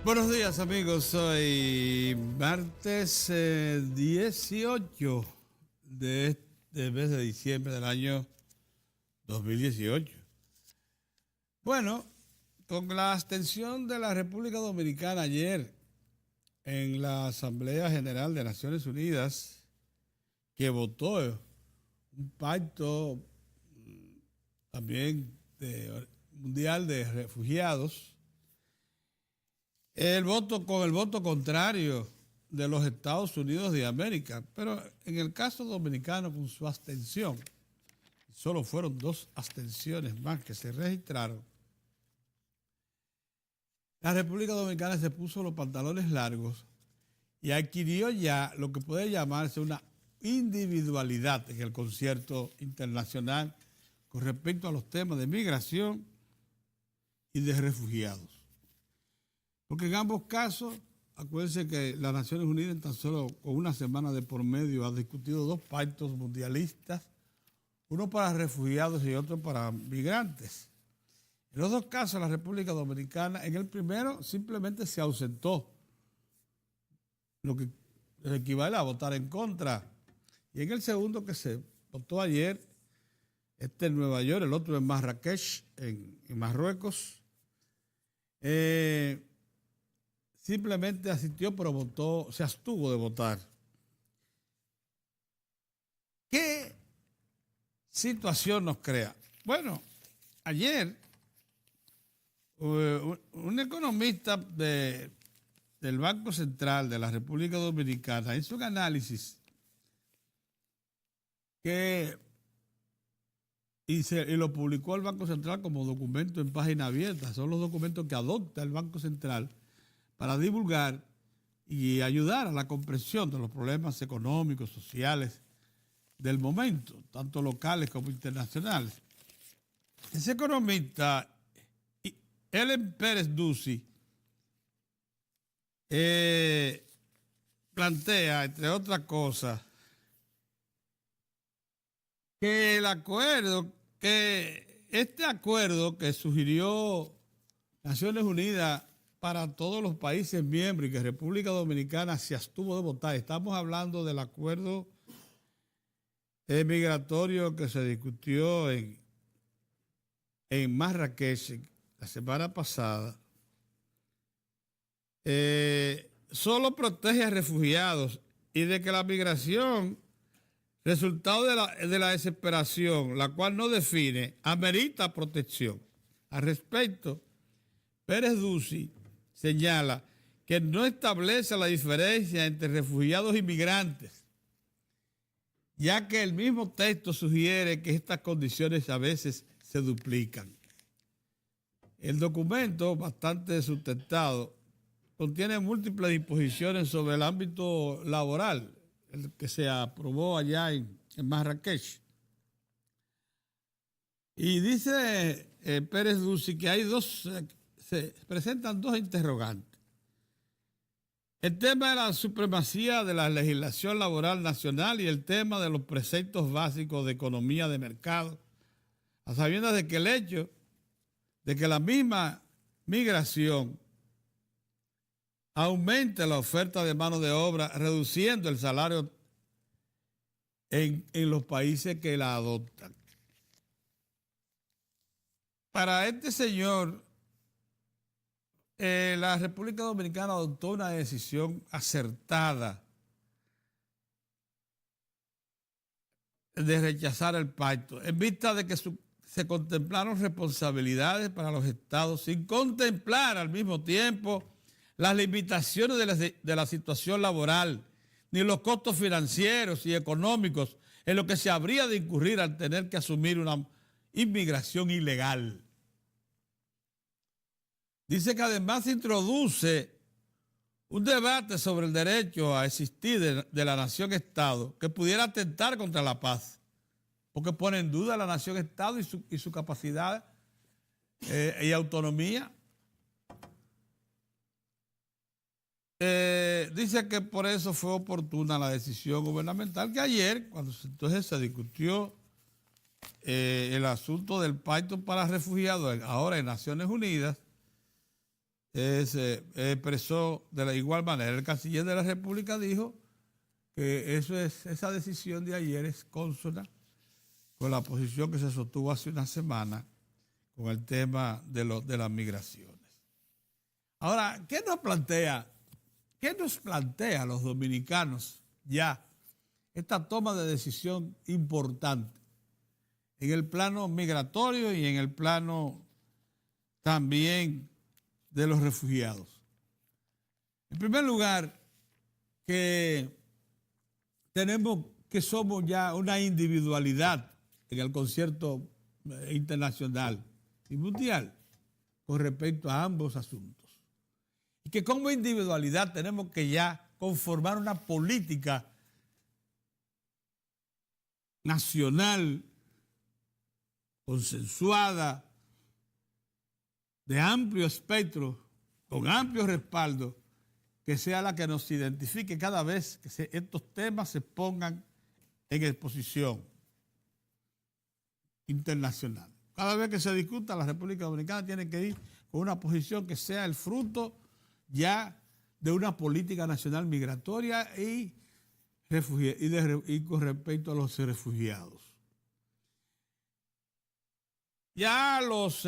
Buenos días amigos, hoy martes 18 de este mes de diciembre del año 2018. Bueno, con la abstención de la República Dominicana ayer en la Asamblea General de Naciones Unidas, que votó un pacto también mundial de refugiados, con el voto contrario de los Estados Unidos de América, pero en el caso dominicano con su abstención, solo fueron 2 abstenciones más que se registraron. La República Dominicana se puso los pantalones largos y adquirió ya lo que puede llamarse una individualidad en el concierto internacional con respecto a los temas de migración y de refugiados. Porque en ambos casos, acuérdense que las Naciones Unidas en tan solo con una semana de por medio ha discutido 2 pactos mundialistas, uno para refugiados y otro para migrantes. En los 2 casos, la República Dominicana, en el primero simplemente se ausentó, lo que equivale a votar en contra. Y en el segundo, que se votó ayer, este en Nueva York, el otro en Marrakech, en Marruecos, simplemente asistió, pero votó, se abstuvo de votar. ¿Qué situación nos crea? Bueno, ayer un economista del Banco Central de la República Dominicana hizo un análisis y lo publicó el Banco Central como documento en página abierta. Son los documentos que adopta el Banco Central para divulgar y ayudar a la comprensión de los problemas económicos, sociales del momento, tanto locales como internacionales. Ese economista, Ellen Pérez Ducey, plantea, entre otras cosas, que este acuerdo que sugirió Naciones Unidas para todos los países miembros y que República Dominicana se abstuvo de votar. Estamos hablando del acuerdo migratorio que se discutió en Marrakech la semana pasada. Solo protege a refugiados y de que la migración, resultado de la desesperación, la cual no define, amerita protección. Al respecto, Pérez Ducey señala que no establece la diferencia entre refugiados y migrantes, ya que el mismo texto sugiere que estas condiciones a veces se duplican. El documento, bastante sustentado, contiene múltiples disposiciones sobre el ámbito laboral, el que se aprobó allá en Marrakech. Y dice Pérez Ducey que hay se presentan 2 interrogantes. El tema de la supremacía de la legislación laboral nacional y el tema de los preceptos básicos de economía de mercado, a sabiendas de que el hecho de que la misma migración aumente la oferta de mano de obra, reduciendo el salario en los países que la adoptan. Para este señor, la República Dominicana adoptó una decisión acertada de rechazar el pacto, en vista de que se contemplaron responsabilidades para los estados sin contemplar al mismo tiempo las limitaciones de la situación laboral, ni los costos financieros y económicos en lo que se habría de incurrir al tener que asumir una inmigración ilegal. Dice que además introduce un debate sobre el derecho a existir de la nación-estado que pudiera atentar contra la paz, porque pone en duda la nación-estado y su capacidad y autonomía. Dice que por eso fue oportuna la decisión gubernamental que ayer, cuando entonces se discutió el asunto del pacto para refugiados, ahora en Naciones Unidas, expresó de la igual manera. El canciller de la República dijo que esa decisión de ayer es consona con la posición que se sostuvo hace una semana con el tema de las migraciones. Ahora, ¿qué nos plantea a los dominicanos ya esta toma de decisión importante en el plano migratorio y en el plano también de los refugiados? En primer lugar, que somos ya una individualidad en el concierto internacional y mundial con respecto a ambos asuntos. Y que como individualidad tenemos que ya conformar una política nacional consensuada, de amplio espectro, con amplio respaldo, que sea la que nos identifique cada vez que estos temas se pongan en exposición internacional. Cada vez que se discuta, la República Dominicana tiene que ir con una posición que sea el fruto ya de una política nacional migratoria y con respecto a los refugiados. Ya los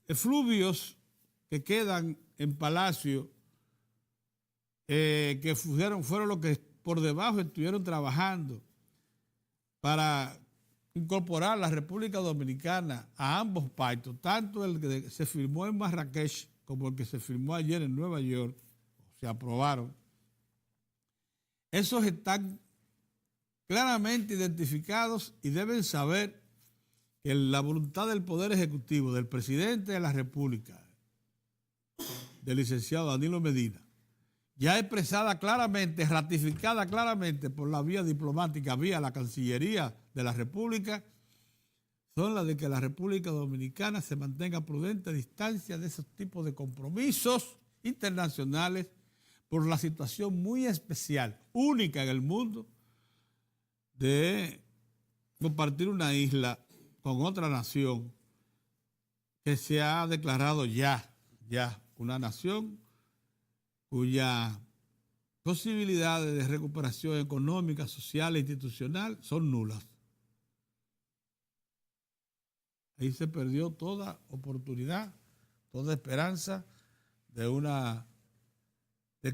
efluvios que quedan en Palacio, que fueron los que por debajo estuvieron trabajando para incorporar la República Dominicana a ambos pactos, tanto el que se firmó en Marrakech como el que se firmó ayer en Nueva York, se aprobaron. Esos están claramente identificados y deben saber que la voluntad del Poder Ejecutivo, del Presidente de la República, del licenciado Danilo Medina, ya expresada claramente, ratificada claramente por la vía diplomática, vía la Cancillería de la República, son las de que la República Dominicana se mantenga prudente a distancia de esos tipos de compromisos internacionales por la situación muy especial, única en el mundo, de compartir una isla con otra nación que se ha declarado ya una nación cuyas posibilidades de recuperación económica, social e institucional son nulas. Ahí se perdió toda oportunidad, toda esperanza de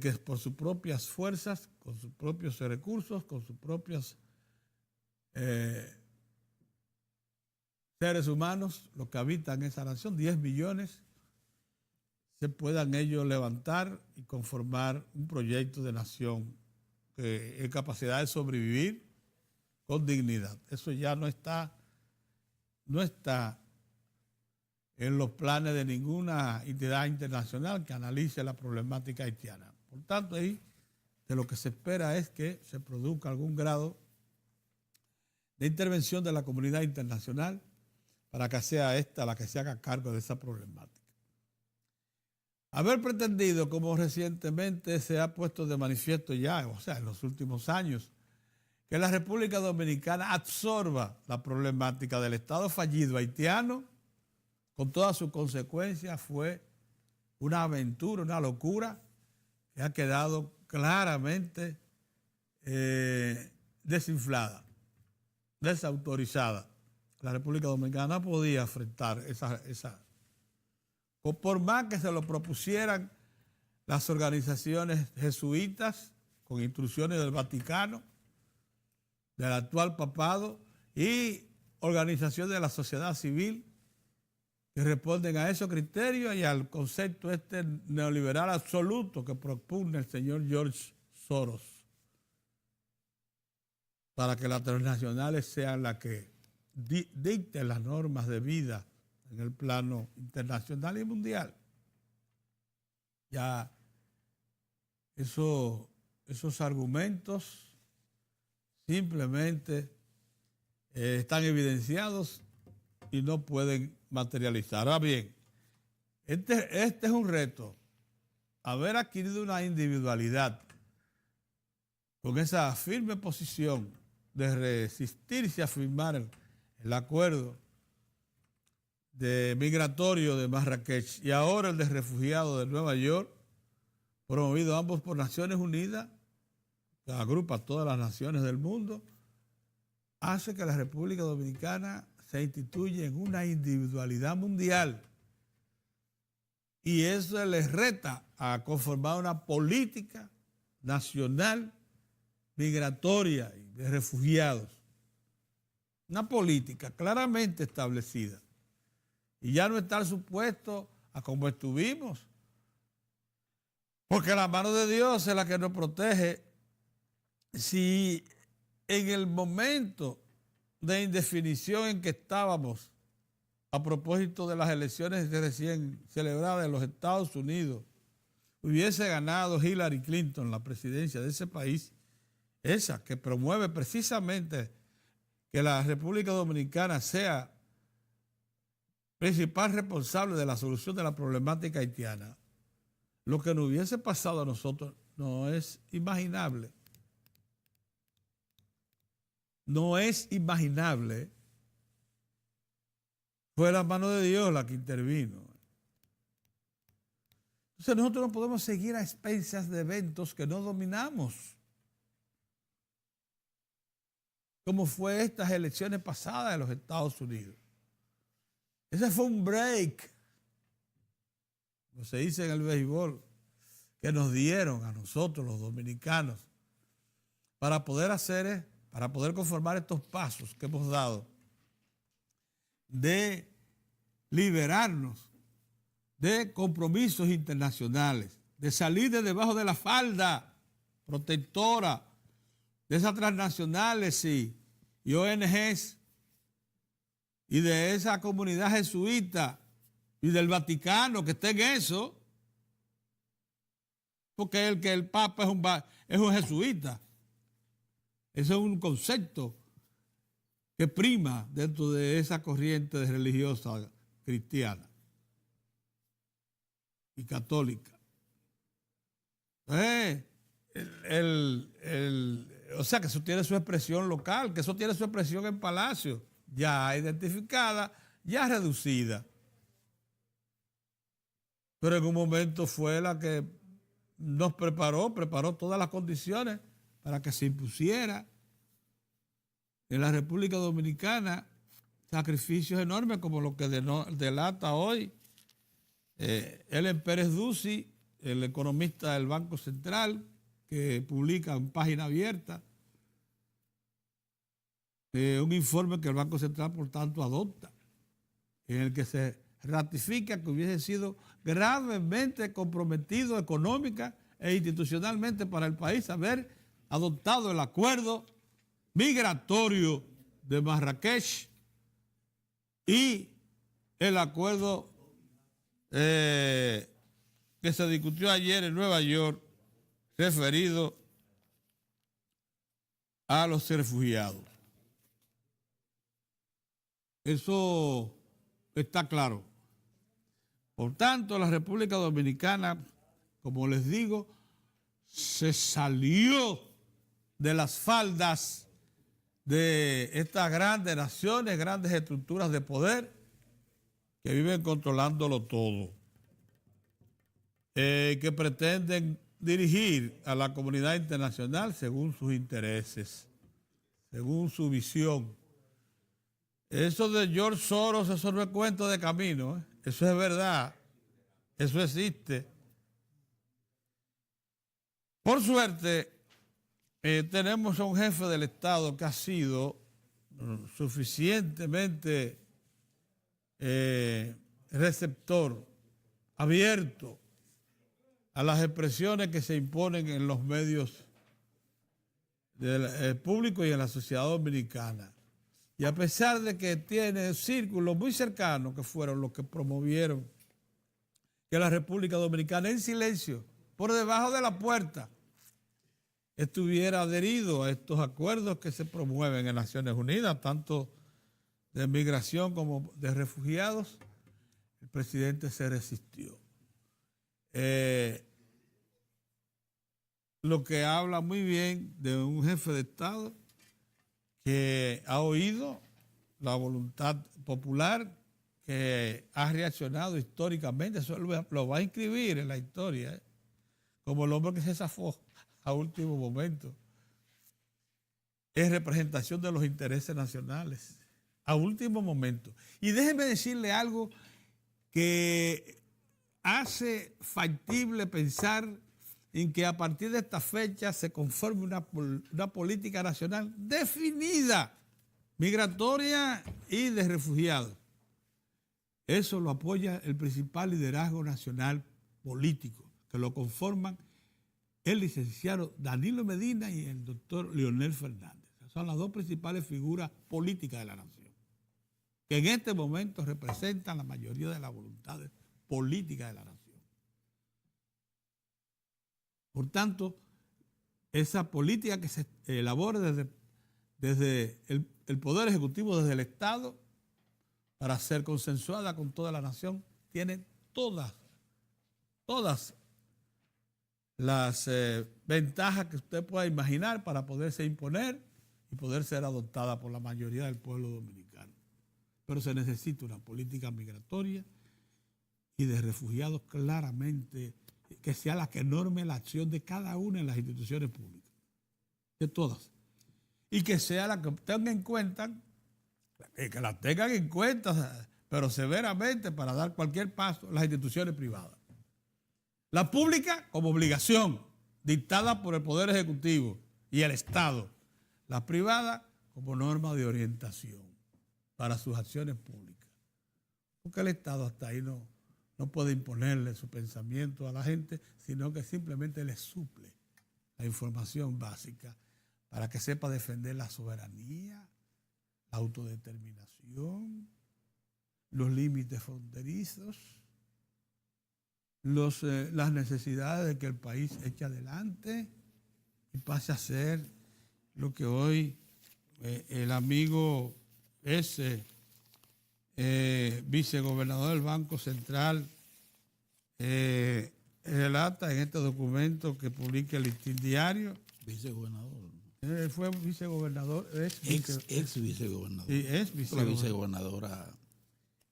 que por sus propias fuerzas, con sus propios recursos, con sus propios seres humanos, los que habitan esa nación, 10 millones, se puedan ellos levantar y conformar un proyecto de nación que es capacidad de sobrevivir con dignidad. Eso ya no está en los planes de ninguna entidad internacional que analice la problemática haitiana. Por tanto, ahí de lo que se espera es que se produzca algún grado de intervención de la comunidad internacional para que sea esta la que se haga cargo de esa problemática. Haber pretendido, como recientemente se ha puesto de manifiesto ya, en los últimos años, que la República Dominicana absorba la problemática del Estado fallido haitiano, con todas sus consecuencias, fue una aventura, una locura, que ha quedado claramente desinflada, desautorizada. La República Dominicana no podía enfrentar esa. Por más que se lo propusieran las organizaciones jesuitas, con instrucciones del Vaticano, del actual papado, y organizaciones de la sociedad civil, que responden a esos criterios y al concepto neoliberal absoluto que propugna el señor George Soros, para que las transnacionales sean las que dicten las normas de vida en el plano internacional y mundial. Ya esos argumentos simplemente están evidenciados y no pueden materializar. Ahora bien, este es un reto, haber adquirido una individualidad con esa firme posición de resistirse a firmar el acuerdo de migratorio de Marrakech y ahora el de refugiados de Nueva York, promovido ambos por Naciones Unidas, que agrupa a todas las naciones del mundo, hace que la República Dominicana se instituya en una individualidad mundial. Y eso les reta a conformar una política nacional migratoria y de refugiados. Una política claramente establecida. Y ya no estar supuesto a como estuvimos. Porque la mano de Dios es la que nos protege. Si en el momento de indefinición en que estábamos, a propósito de las elecciones recién celebradas en los Estados Unidos, hubiese ganado Hillary Clinton la presidencia de ese país, esa que promueve precisamente que la República Dominicana sea principal responsable de la solución de la problemática haitiana, lo que nos hubiese pasado a nosotros no es imaginable. No es imaginable. Fue la mano de Dios la que intervino. Entonces nosotros no podemos seguir a expensas de eventos que no dominamos. Como fue estas elecciones pasadas de los Estados Unidos. Ese fue un break, como se dice en el béisbol, que nos dieron a nosotros los dominicanos para poder conformar estos pasos que hemos dado de liberarnos de compromisos internacionales, de salir de debajo de la falda protectora de esas transnacionales y ONGs y de esa comunidad jesuita y del Vaticano que está en eso, porque el Papa es un jesuita. Ese es un concepto que prima dentro de esa corriente religiosa cristiana y católica. O sea, que eso tiene su expresión local, que eso tiene su expresión en Palacio, ya identificada, ya reducida. Pero en un momento fue la que nos preparó todas las condiciones para que se impusiera en la República Dominicana sacrificios enormes como lo que delata hoy Ellen Pérez Ducey, el economista del Banco Central, que publica en página abierta un informe que el Banco Central, por tanto, adopta, en el que se ratifica que hubiese sido gravemente comprometido económica e institucionalmente para el país haber adoptado el acuerdo migratorio de Marrakech y el acuerdo que se discutió ayer en Nueva York referido a los refugiados. Eso está claro. Por tanto, la República Dominicana, como les digo, se salió de las faldas de estas grandes naciones, grandes estructuras de poder que viven controlándolo todo, que pretenden dirigir a la comunidad internacional según sus intereses, según su visión. Eso de George Soros, eso no es cuento de camino, ¿eh? Eso es verdad, eso existe. Por suerte, tenemos a un jefe del Estado que ha sido suficientemente receptor, abierto a las expresiones que se imponen en los medios públicos y en la sociedad dominicana. Y a pesar de que tiene círculos muy cercanos que fueron los que promovieron que la República Dominicana en silencio, por debajo de la puerta, estuviera adherido a estos acuerdos que se promueven en Naciones Unidas, tanto de migración como de refugiados, el presidente se resistió. Lo que habla muy bien de un jefe de Estado que ha oído la voluntad popular, que ha reaccionado históricamente, eso lo va a inscribir en la historia, como el hombre que se zafó a último momento. Es representación de los intereses nacionales, a último momento. Y déjeme decirle algo que hace factible pensar en que a partir de esta fecha se conforme una política nacional definida, migratoria y de refugiados. Eso lo apoya el principal liderazgo nacional político, que lo conforman el licenciado Danilo Medina y el doctor Leonel Fernández. Son las dos principales figuras políticas de la nación, que en este momento representan la mayoría de las voluntades políticas de la nación. Por tanto, esa política que se elabora desde el Poder Ejecutivo, desde el Estado, para ser consensuada con toda la nación, tiene todas las ventajas que usted pueda imaginar para poderse imponer y poder ser adoptada por la mayoría del pueblo dominicano. Pero se necesita una política migratoria y de refugiados claramente, que sea la que norme la acción de cada una de las instituciones públicas, de todas, y que sea la que tengan en cuenta, que la tengan en cuenta, pero severamente para dar cualquier paso, las instituciones privadas. La pública como obligación dictada por el Poder Ejecutivo y el Estado, la privada como norma de orientación para sus acciones públicas, porque el Estado hasta ahí no puede imponerle su pensamiento a la gente, sino que simplemente le suple la información básica para que sepa defender la soberanía, la autodeterminación, los límites fronterizos, las necesidades de que el país eche adelante y pase a ser lo que hoy el amigo vicegobernador del Banco Central relata en este documento que publica el Listín Diario. Vicegobernador. Fue vicegobernador, ex vicegobernador. Sí, es vicegobernador. La vicegobernadora.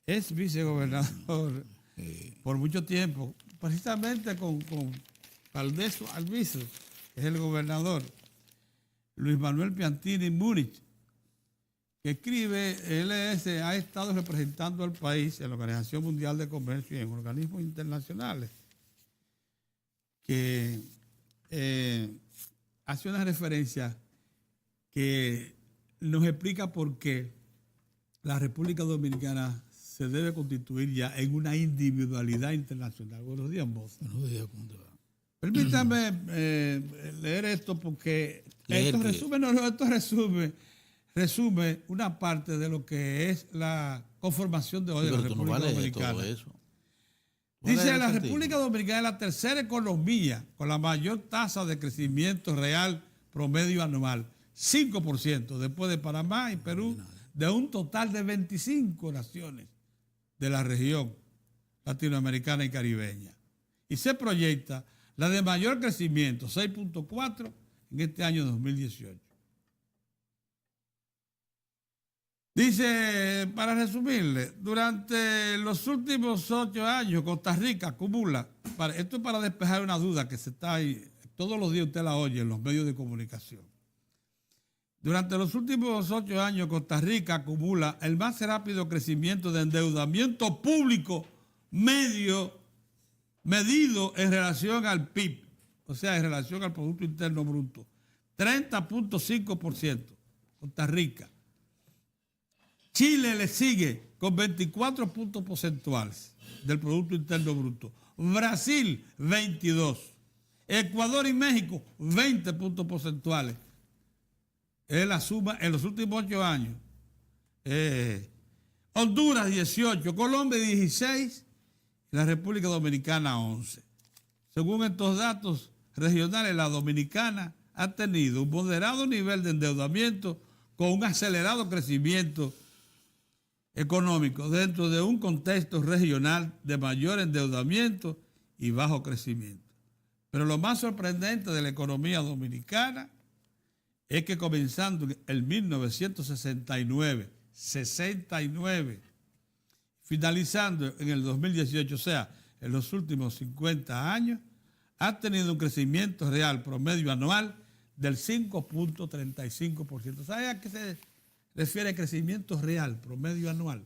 Es vicegobernador por mucho tiempo, precisamente con Valdeso Albizu, que es el gobernador, Luis Manuel Piantini Múnich, que escribe, ha estado representando al país en la Organización Mundial de Comercio y en organismos internacionales, que hace una referencia que nos explica por qué la República Dominicana se debe constituir ya en una individualidad internacional. Buenos días, vos. Buenos días, ¿cómo te va? Permítame leer esto porque esto resume una parte de lo que es la conformación de hoy de la República Dominicana. Dice, la República Dominicana es la tercera economía con la mayor tasa de crecimiento real promedio anual, 5%, después de Panamá y Perú, de un total de 25 naciones de la región latinoamericana y caribeña. Y se proyecta la de mayor crecimiento, 6.4, en este año 2018. Dice, para resumirle, durante los últimos 8 años, Costa Rica acumula, esto es para despejar una duda que se está ahí, todos los días usted la oye en los medios de comunicación. Durante los últimos 8 años, Costa Rica acumula el más rápido crecimiento de endeudamiento público medido en relación al PIB, o sea, en relación al Producto Interno Bruto, 30.5%, Costa Rica. Chile le sigue con 24 puntos porcentuales del Producto Interno Bruto. Brasil, 22. Ecuador y México, 20 puntos porcentuales. Es la suma en los últimos 8 años. Honduras, 18. Colombia, 16. Y la República Dominicana, 11. Según estos datos regionales, la Dominicana ha tenido un moderado nivel de endeudamiento con un acelerado crecimiento económico dentro de un contexto regional de mayor endeudamiento y bajo crecimiento. Pero lo más sorprendente de la economía dominicana es que comenzando en el 1969, finalizando en el 2018, o sea, en los últimos 50 años, ha tenido un crecimiento real promedio anual del 5.35%. ¿Sabe a qué se refiere crecimiento real promedio anual?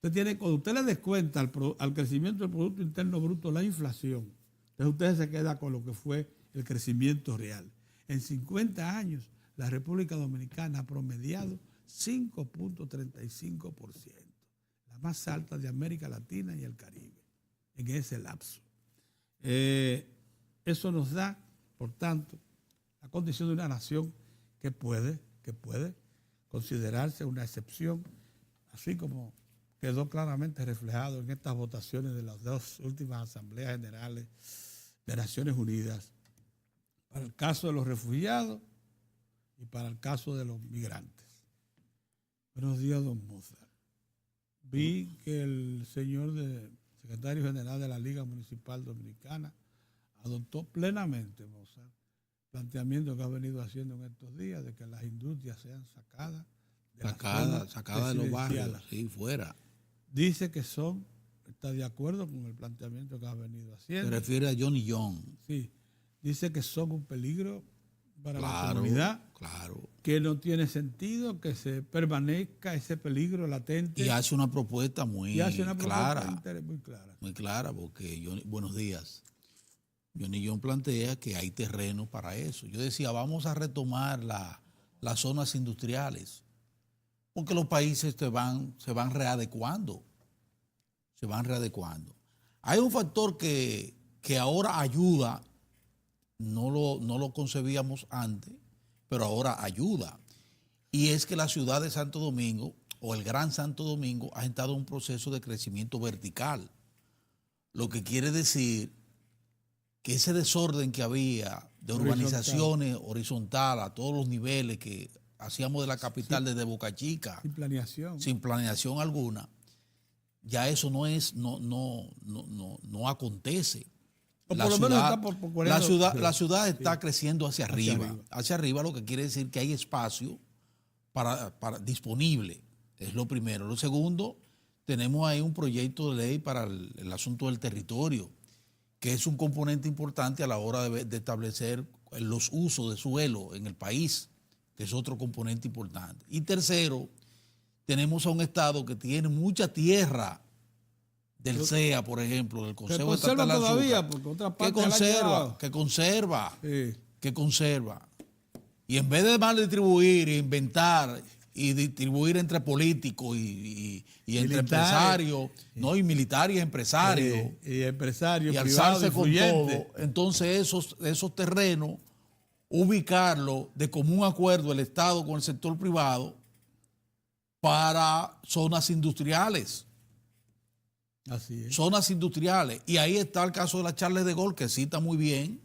Cuando usted le descuenta al crecimiento del Producto Interno Bruto la inflación, entonces usted se queda con lo que fue el crecimiento real. En 50 años, la República Dominicana ha promediado 5.35%, la más alta de América Latina y el Caribe, en ese lapso. Eso nos da, por tanto, la condición de una nación que puede considerarse una excepción, así como quedó claramente reflejado en estas votaciones de las dos últimas asambleas generales de Naciones Unidas, para el caso de los refugiados y para el caso de los migrantes. Buenos días, don Mozart. Vi que el señor secretario general de la Liga Municipal Dominicana adoptó plenamente, Mozart, el planteamiento que ha venido haciendo en estos días de que las industrias sean sacadas de los barrios, sí, fuera. Dice que está de acuerdo con el planteamiento que ha venido haciendo. Se refiere a Johnny John. Sí, dice que son un peligro para la comunidad. Claro. Que no tiene sentido que se permanezca ese peligro latente. Y hace una propuesta muy clara. Muy clara, porque buenos días. Johnny John plantea que hay terreno para eso. Yo decía, vamos a retomar las zonas industriales, porque los países se van readecuando. Hay un factor que ahora ayuda, no lo concebíamos antes, pero ahora ayuda. Y es que la ciudad de Santo Domingo, o el Gran Santo Domingo, ha entrado en un proceso de crecimiento vertical. Lo que quiere decir que ese desorden que había de urbanizaciones horizontal a todos los niveles que hacíamos de la capital desde Boca Chica, sin planeación alguna, ya eso no acontece. La ciudad está creciendo hacia arriba, lo que quiere decir que hay espacio para disponible, es lo primero. Lo segundo, tenemos ahí un proyecto de ley para el asunto del territorio, que es un componente importante a la hora de establecer los usos de suelo en el país, que es otro componente importante. Y tercero, tenemos a un Estado que tiene mucha tierra del CEA, por ejemplo, del Consejo Estatal del Azúcar, que conserva. Y en vez de mal distribuir, inventar y distribuir entre políticos y entre empresarios, y militares y empresarios, y alzarse con todo, entonces esos terrenos, ubicarlos de común acuerdo el Estado con el sector privado para zonas industriales. Así es. Zonas industriales. Y ahí está el caso de la Charles de Gaulle, que cita muy bien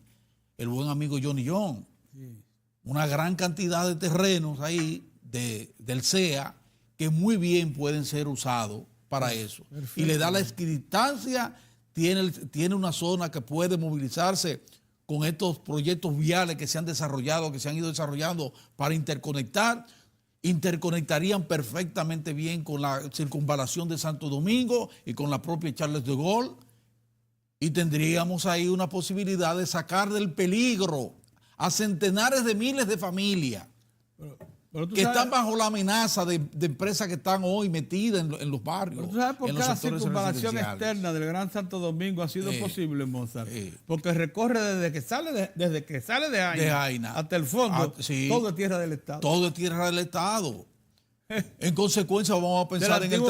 el buen amigo Johnny John. Sí. Una gran cantidad de terrenos ahí del CEA que muy bien pueden ser usados para eso. Perfecto. Y le da la equidistancia, tiene una zona que puede movilizarse con estos proyectos viales que se han desarrollado, que se han ido desarrollando para interconectarían perfectamente bien con la circunvalación de Santo Domingo y con la propia Charles de Gaulle, y tendríamos ahí una posibilidad de sacar del peligro a centenares de miles de familias que están bajo la amenaza de empresas que están hoy metidas en los barrios. ¿Tú sabes por qué la circunvalación externa del Gran Santo Domingo ha sido posible, Mozart? Porque recorre desde que sale de Jaina hasta el fondo, todo es tierra del Estado. Todo es tierra del Estado. En consecuencia, vamos a pensar en el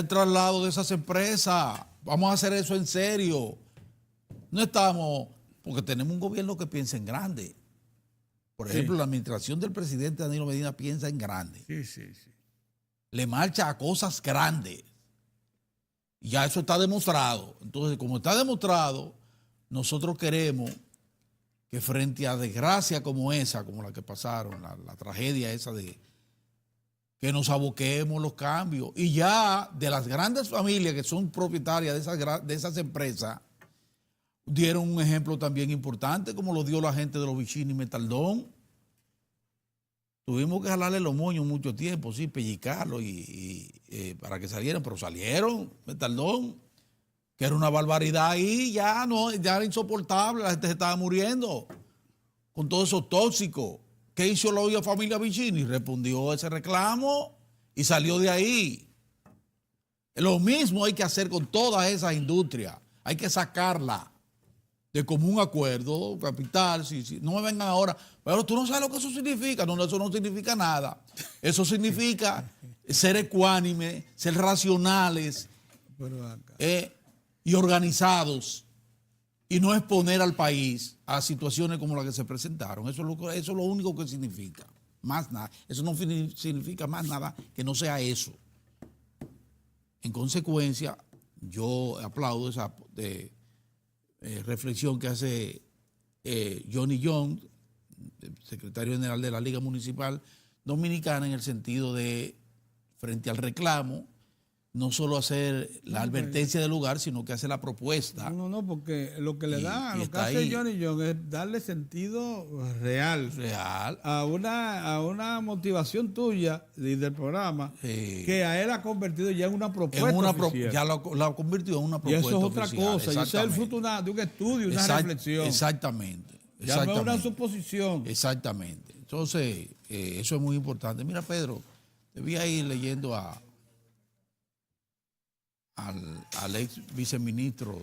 traslado de esas empresas. Vamos a hacer eso en serio. No estamos, porque tenemos un gobierno que piensa en grande. Por ejemplo, la administración del presidente Danilo Medina piensa en grande. Sí. Le marcha a cosas grandes. Y ya eso está demostrado. Entonces, como está demostrado, nosotros queremos que frente a desgracias como esa, como la que pasaron, la tragedia esa que nos aboquemos los cambios. Y ya de las grandes familias que son propietarias de esas empresas, dieron un ejemplo también importante, como lo dio la gente de los Vicini Metaldón, Tuvimos que jalarle los moños mucho tiempo, sí, pellizcarlo para que salieran, pero salieron, me tardó, que era una barbaridad ahí, ya no, ya era insoportable, la gente se estaba muriendo con todos esos tóxicos. ¿Qué hizo la familia Vicini? Respondió ese reclamo y salió de ahí. Lo mismo hay que hacer con todas esas industrias, hay que sacarla de común acuerdo, capital, si no me vengan ahora, pero tú no sabes lo que eso significa. No, eso no significa nada. Eso significa ser ecuánime, ser racionales y organizados y no exponer al país a situaciones como las que se presentaron. Eso es lo único que significa. Más nada. Eso no significa más nada que no sea eso. En consecuencia, yo aplaudo esa reflexión que hace Johnny Young, secretario general de la Liga Municipal Dominicana, en el sentido de, frente al reclamo, no solo hacer la advertencia del lugar, sino que hace la propuesta. No, porque lo que le da, lo que hace ahí Johnny Young es darle sentido real a una motivación tuya y del programa, que a él ha convertido ya en una propuesta oficial. Ya la convirtió en una propuesta oficial. Y eso es otra oficial, cosa, y eso es el fruto de un estudio, una reflexión. Exactamente. Ya no es una suposición. Exactamente. Entonces, eso es muy importante. Mira, Pedro, te vi ahí leyendo al ex viceministro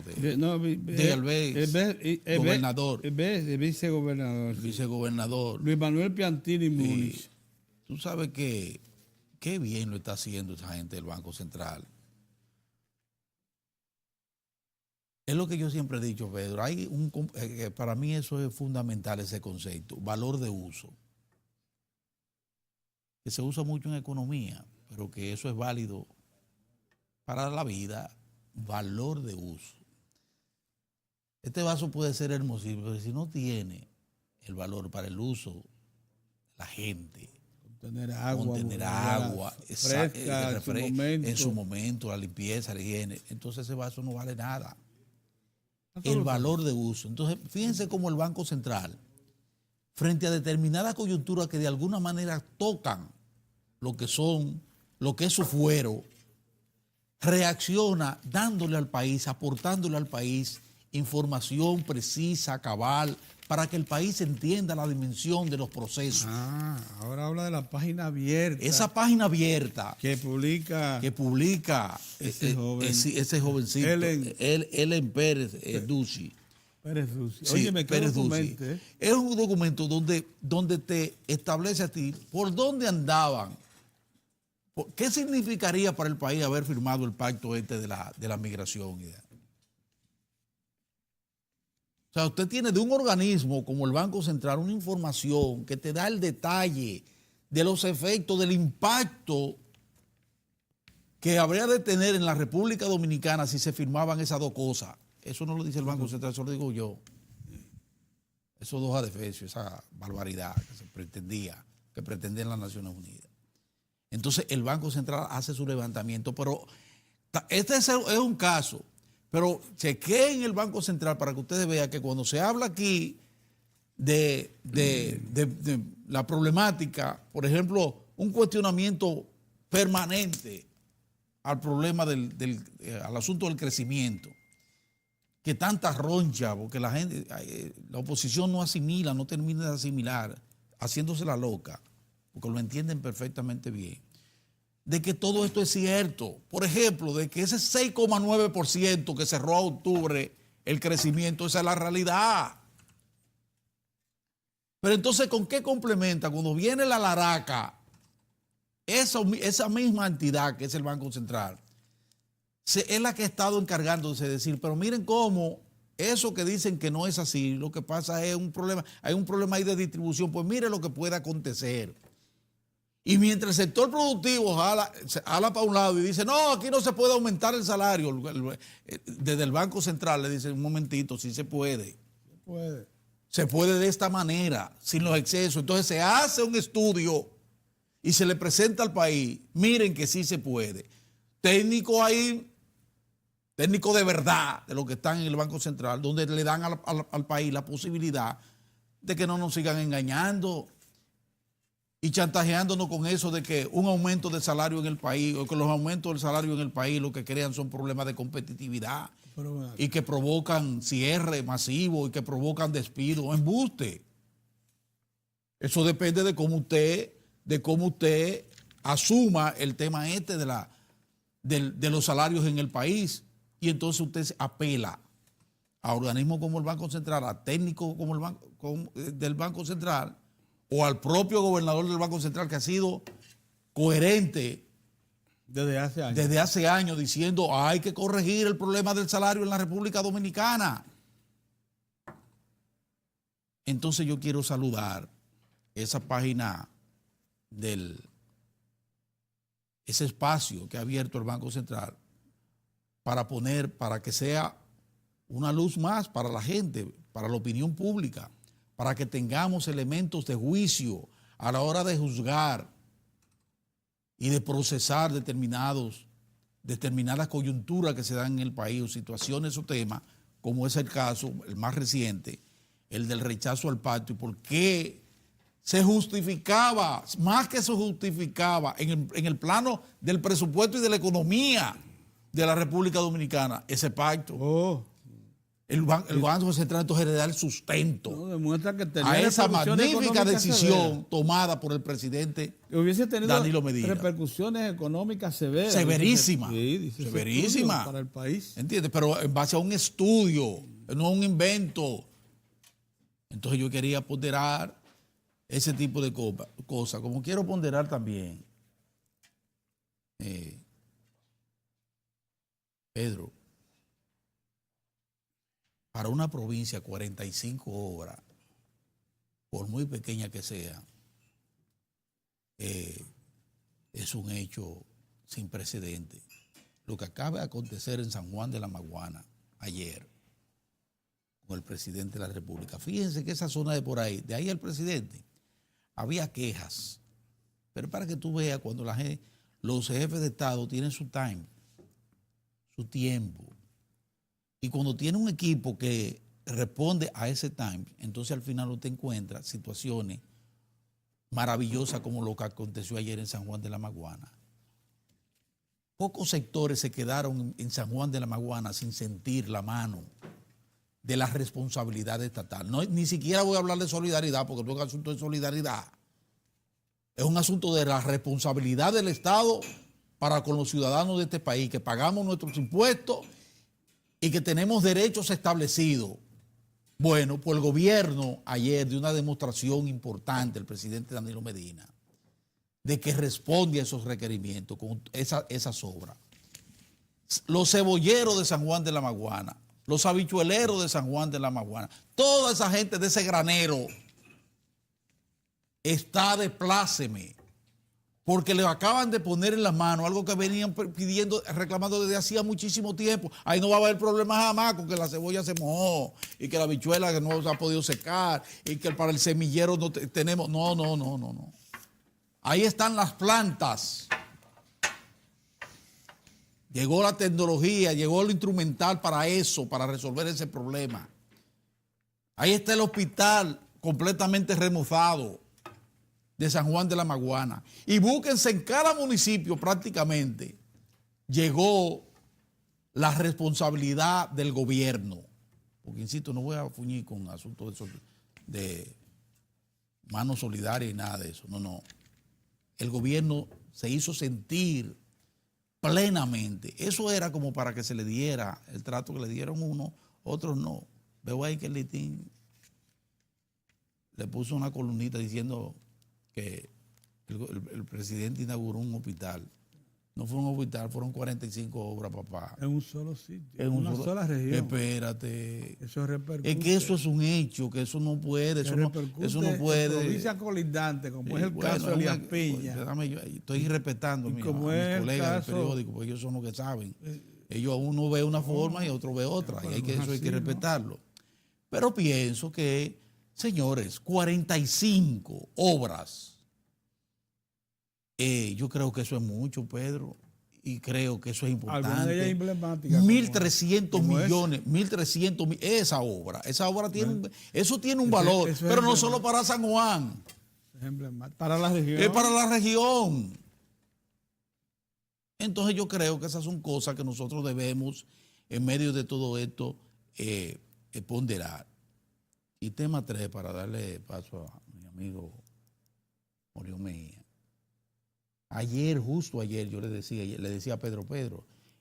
gobernador. Vicegobernador. Luis Manuel Piantini Múnich. Tú sabes que qué bien lo está haciendo esa gente del Banco Central. Es lo que yo siempre he dicho, Pedro. Para mí eso es fundamental, ese concepto, valor de uso. Que se usa mucho en economía, pero que eso es válido para la vida, valor de uso. Este vaso puede ser hermosísimo, pero si no tiene el valor para el uso, la gente, contener agua fresca en su momento, la limpieza, la higiene, entonces ese vaso no vale nada. El valor de uso. Entonces, fíjense cómo el Banco Central, frente a determinadas coyunturas que de alguna manera tocan lo que es su fuero, reacciona dándole al país, aportándole al país información precisa, cabal, para que el país entienda la dimensión de los procesos. Ahora habla de la página abierta. Esa página abierta que publica ese jovencito, Ellen Pérez Ducci. Oye, me quedo documento. Es un documento donde te establece a ti por dónde andaban. ¿Qué significaría para el país haber firmado el pacto de la migración? O sea, usted tiene de un organismo como el Banco Central una información que te da el detalle de los efectos, del impacto que habría de tener en la República Dominicana si se firmaban esas dos cosas. Eso no lo dice el Banco Central, eso lo digo yo. Esos dos adefesios, esa barbaridad que pretendían las Naciones Unidas. Entonces el Banco Central hace su levantamiento, pero este es un caso, pero chequeen el Banco Central para que ustedes vean que cuando se habla aquí de la problemática, por ejemplo, un cuestionamiento permanente al problema al asunto del crecimiento, que tanta roncha, porque la oposición no asimila, no termina de asimilar, haciéndose la loca, porque lo entienden perfectamente bien, de que todo esto es cierto. Por ejemplo, de que ese 6,9% que cerró a octubre el crecimiento, esa es la realidad. Pero entonces, ¿con qué complementa? Cuando viene la laraca, esa misma entidad que es el Banco Central, es la que ha estado encargándose de decir, pero miren cómo eso que dicen que no es así, lo que pasa es un problema, hay un problema ahí de distribución, pues mire lo que puede acontecer. Y mientras el sector productivo jala para un lado y dice, no, aquí no se puede aumentar el salario, desde el Banco Central le dice, un momentito, sí se puede. Se puede de esta manera, sin los excesos. Entonces se hace un estudio y se le presenta al país, miren que sí se puede. Técnico ahí, técnico de verdad, de los que están en el Banco Central, donde le dan al país la posibilidad de que no nos sigan engañando. y chantajeándonos con eso de que un aumento de salario en el país, o que los aumentos del salario en el país lo que crean son problemas de competitividad y que provocan cierre masivo y que provocan despido. Embuste. Eso depende de cómo usted asuma el tema de los salarios en el país. Y entonces usted apela a organismos como el Banco Central, a técnicos del Banco Central, o al propio gobernador del Banco Central, que ha sido coherente desde hace años diciendo hay que corregir el problema del salario en la República Dominicana. Entonces yo quiero saludar esa página ese espacio que ha abierto el Banco Central para que sea una luz más para la gente, para la opinión pública, para que tengamos elementos de juicio a la hora de juzgar y de procesar determinadas coyunturas que se dan en el país, o situaciones o temas, como es el caso, el más reciente, el del rechazo al pacto, y por qué se justificaba, más que se justificaba en el plano del presupuesto y de la economía de la República Dominicana, ese pacto. El Banco Central entonces le da el sustento demuestra que tenía a esa magnífica decisión tomada por el presidente Danilo Medina. Repercusiones económicas severas. Severísimas. Severísimas para el país. ¿Entiendes? Pero en base a un estudio, no a un invento. Entonces yo quería ponderar ese tipo de cosas. Como quiero ponderar también, Pedro, para una provincia 45 obras, por muy pequeña que sea, es un hecho sin precedentes. Lo que acaba de acontecer en San Juan de la Maguana ayer con el presidente de la República. Fíjense que esa zona de por ahí, de ahí al presidente, había quejas. Pero para que tú veas cuando los jefes de Estado tienen su time, su tiempo, y cuando tiene un equipo que responde a ese time, entonces al final usted encuentra situaciones maravillosas como lo que aconteció ayer en San Juan de la Maguana. Pocos sectores se quedaron en San Juan de la Maguana sin sentir la mano de la responsabilidad estatal. No, ni siquiera voy a hablar de solidaridad, porque no es un asunto de solidaridad. Es un asunto de la responsabilidad del Estado para con los ciudadanos de este país, que pagamos nuestros impuestos y que tenemos derechos establecidos. Bueno, pues el gobierno ayer dio una demostración importante, el presidente Danilo Medina, de que responde a esos requerimientos con esas obras. Los cebolleros de San Juan de la Maguana, los habichueleros de San Juan de la Maguana, toda esa gente de ese granero está de pláceme, porque le acaban de poner en las manos algo que venían pidiendo, reclamando desde hacía muchísimo tiempo. Ahí no va a haber problema jamás con que la cebolla se mojó y que la habichuela que no se ha podido secar y que para el semillero no tenemos. No. Ahí están las plantas. Llegó la tecnología, llegó lo instrumental para eso, para resolver ese problema. Ahí está el hospital completamente remozado de San Juan de la Maguana. Y búsquense en cada municipio prácticamente. Llegó la responsabilidad del gobierno. Porque, insisto, no voy a fuñir con asuntos de manos solidarias y nada de eso. No. El gobierno se hizo sentir plenamente. Eso era como para que se le diera el trato que le dieron unos, otros no. Veo ahí que el Litín le puso una columnita diciendo que el presidente inauguró un hospital. No fue un hospital, fueron 45 obras, papá. En un solo sitio, en una sola región. Espérate. Eso repercute. Es que eso es un hecho, que eso no puede. Eso no puede. En provincia colindante, como es el caso de Elías Piña. Estoy respetando a mis colegas del periódico, porque ellos son los que saben. Ellos uno ve una forma y otro ve otra. Y eso hay que respetarlo. Pero pienso que, señores, 45 obras. Yo creo que eso es mucho, Pedro, y creo que eso es importante. Alguna de ellas emblemáticas. 1.300 millones, 1.300 esa obra tiene, eso tiene un valor, pero no solo para San Juan. Es emblemático. Para la región. Es para la región. Entonces yo creo que esas son cosas que nosotros debemos, en medio de todo esto, ponderar. Y tema 3, para darle paso a mi amigo Orión Mejía. Ayer, justo ayer, yo le decía a Pedro,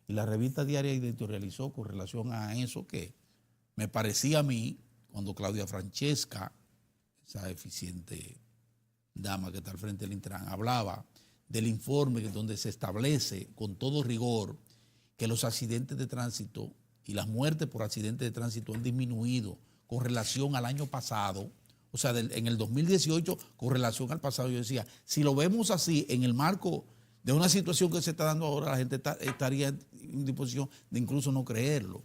y la revista diaria editorializó con relación a eso que me parecía a mí, cuando Claudia Francesca, esa eficiente dama que está al frente del Intran, hablaba del informe donde se establece con todo rigor que los accidentes de tránsito y las muertes por accidentes de tránsito han disminuido con relación al año pasado, o sea, en el 2018 con relación al pasado. Yo decía, si lo vemos así en el marco de una situación que se está dando ahora, la gente estaría en disposición de incluso no creerlo.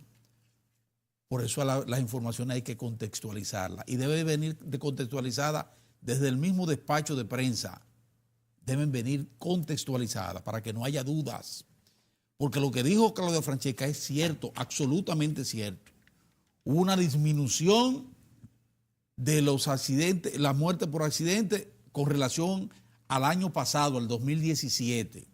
Por eso las informaciones hay que contextualizarlas y debe venir contextualizada desde el mismo despacho de prensa. Deben venir contextualizadas para que no haya dudas. Porque lo que dijo Claudia Francesca es cierto, absolutamente cierto. Hubo una disminución de los accidentes, la muerte por accidente con relación al año pasado, al 2017.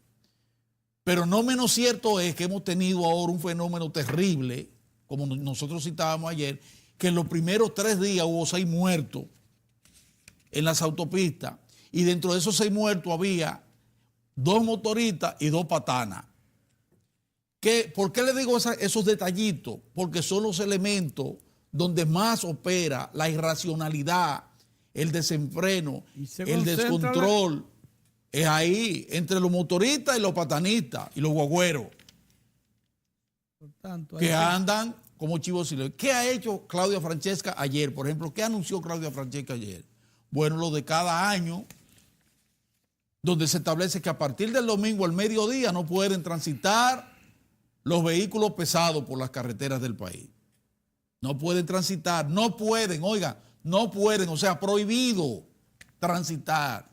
Pero no menos cierto es que hemos tenido ahora un fenómeno terrible, como nosotros citábamos ayer, que en los primeros 3 días hubo 6 muertos en las autopistas, y dentro de esos 6 muertos había 2 motoristas y 2 patanas. ¿Por qué le digo esos detallitos? Porque son los elementos donde más opera la irracionalidad, el desenfreno, el descontrol. Es ahí, entre los motoristas y los patanistas y los guagüeros. Por tanto, que andan como chivos silvestres. ¿Qué ha hecho Claudia Francesca ayer? Por ejemplo, ¿qué anunció Claudia Francesca ayer? Bueno, lo de cada año, donde se establece que a partir del domingo al mediodía no pueden transitar los vehículos pesados por las carreteras del país. No pueden transitar, no pueden, oigan, no pueden, o sea, prohibido transitar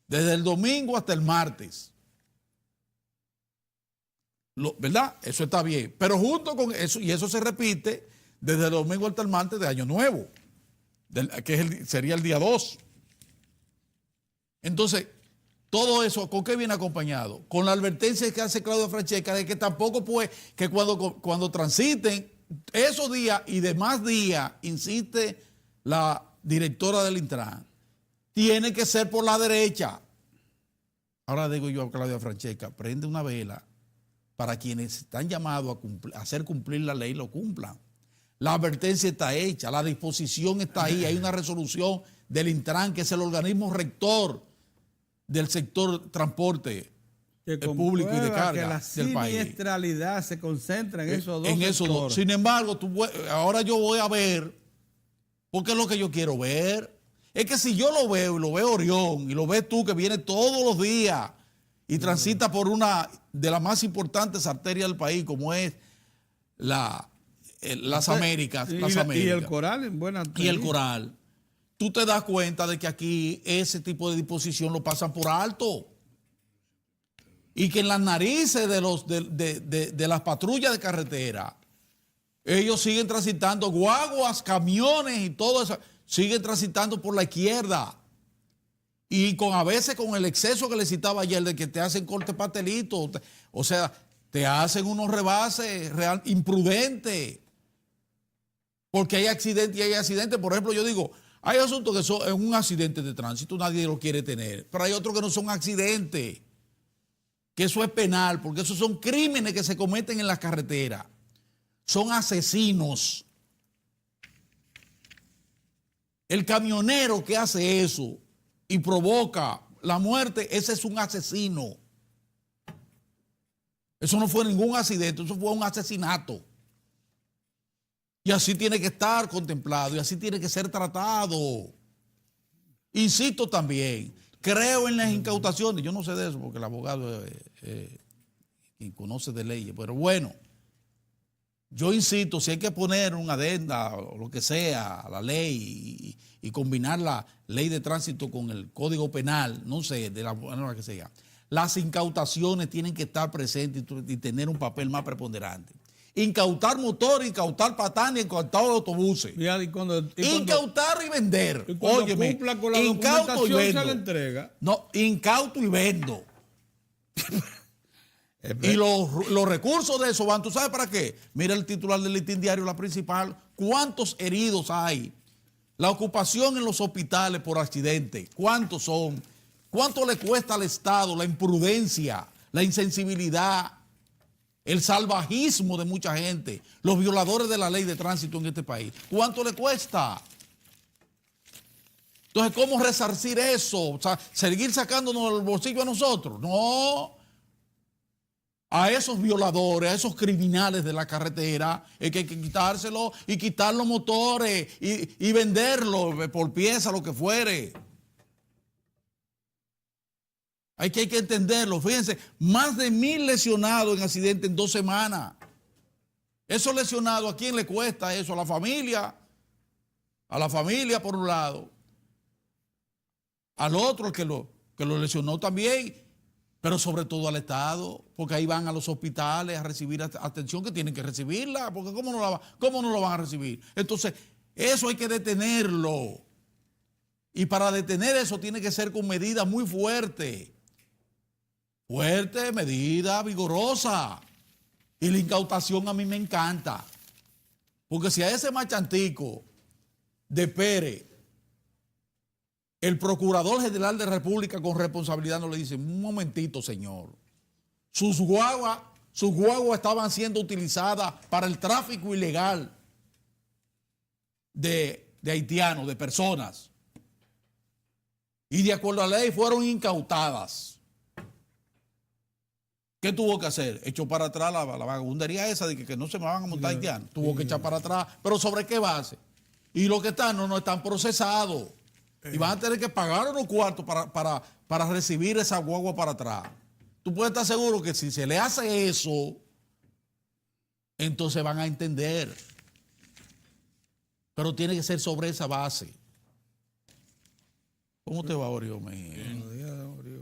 desde el domingo hasta el martes. ¿Verdad? Eso está bien. Pero junto con eso, y eso se repite desde el domingo hasta el martes de Año Nuevo, que sería el día 2. Entonces, todo eso, ¿con qué viene acompañado? Con la advertencia que hace Claudia Francesca de que tampoco puede, que cuando transiten esos días y demás días, insiste la directora del Intran, tiene que ser por la derecha. Ahora digo yo a Claudia Francesca, prende una vela para quienes están llamados a hacer cumplir la ley, lo cumplan. La advertencia está hecha, la disposición está ahí, hay una resolución del Intran, que es el organismo rector del sector transporte público y de carga del país. La siniestralidad se concentra en esos dos sectores. Sin embargo, ahora yo voy a ver, porque es lo que yo quiero ver. Es que si yo lo veo, y lo ve Orión, y lo ves tú que viene todos los días y transita por una de las más importantes arterias del país, como es las Américas. Y el Coral en buena arteria. Y el Coral. Tú te das cuenta de que aquí ese tipo de disposición lo pasan por alto. Y que en las narices de las patrullas de carretera, ellos siguen transitando, guaguas, camiones y todo eso, siguen transitando por la izquierda. Y a veces con el exceso que le citaba ayer de que te hacen corte pastelito, o sea, te hacen unos rebases imprudentes. Porque hay accidentes y hay accidentes. Por ejemplo, yo digo, hay asuntos que son un accidente de tránsito, nadie lo quiere tener, pero hay otros que no son accidentes, que eso es penal, porque esos son crímenes que se cometen en las carreteras. Son asesinos. El camionero que hace eso y provoca la muerte, ese es un asesino. Eso no fue ningún accidente, eso fue un asesinato. Y así tiene que estar contemplado y así tiene que ser tratado. Insisto también, creo en las incautaciones. Yo no sé de eso porque el abogado quien conoce de leyes, pero bueno, yo insisto, si hay que poner una adenda o lo que sea a la ley y combinar la ley de tránsito con el código penal, no sé, de la manera que sea, las incautaciones tienen que estar presentes y tener un papel más preponderante. incautar motores, incautar patanes, incautar autobuses. Incautar y vender. Y cuando Óyeme, cumpla con la incauto y documentación vendo. se le entrega. No, incauto y vendo. Y los recursos de eso van, ¿tú sabes para qué? Mira el titular del Listín Diario, la principal. ¿Cuántos heridos hay? La ocupación en los hospitales por accidente. ¿Cuántos son? ¿Cuánto le cuesta al Estado la imprudencia, la insensibilidad, el salvajismo de mucha gente, los violadores de la ley de tránsito en este país? ¿Cuánto le cuesta? Entonces, ¿cómo resarcir eso? O sea, ¿seguir sacándonos el bolsillo a nosotros? No. A esos violadores, a esos criminales de la carretera, hay que quitárselo y quitar los motores y venderlos por pieza, lo que fuere. Hay que entenderlo. Fíjense, más de 1000 lesionados en accidentes en 2 semanas. Esos lesionados, ¿a quién le cuesta eso? A la familia. A la familia, por un lado. Al otro, que lo lesionó también. Pero sobre todo al Estado, porque ahí van a los hospitales a recibir atención que tienen que recibirla, porque ¿cómo no lo van a recibir? Entonces, eso hay que detenerlo. Y para detener eso tiene que ser con medidas muy fuertes. Fuerte, medida vigorosa. Y la incautación a mí me encanta. Porque si a ese machantico de Pérez, el Procurador General de la República con responsabilidad no le dice, un momentito, señor, sus guaguas estaban siendo utilizadas para el tráfico ilegal de haitianos, de personas. Y de acuerdo a la ley fueron incautadas. ¿Qué tuvo que hacer? Echó para atrás la vagabundería esa de que no se me van a montar haitianos. Tuvo que echar para atrás. ¿Pero sobre qué base? Y los que están no están procesados. Y van a tener que pagar unos cuartos para recibir esa guagua para atrás. Tú puedes estar seguro que si se le hace eso, entonces van a entender. Pero tiene que ser sobre esa base. ¿Cómo te va, Orión?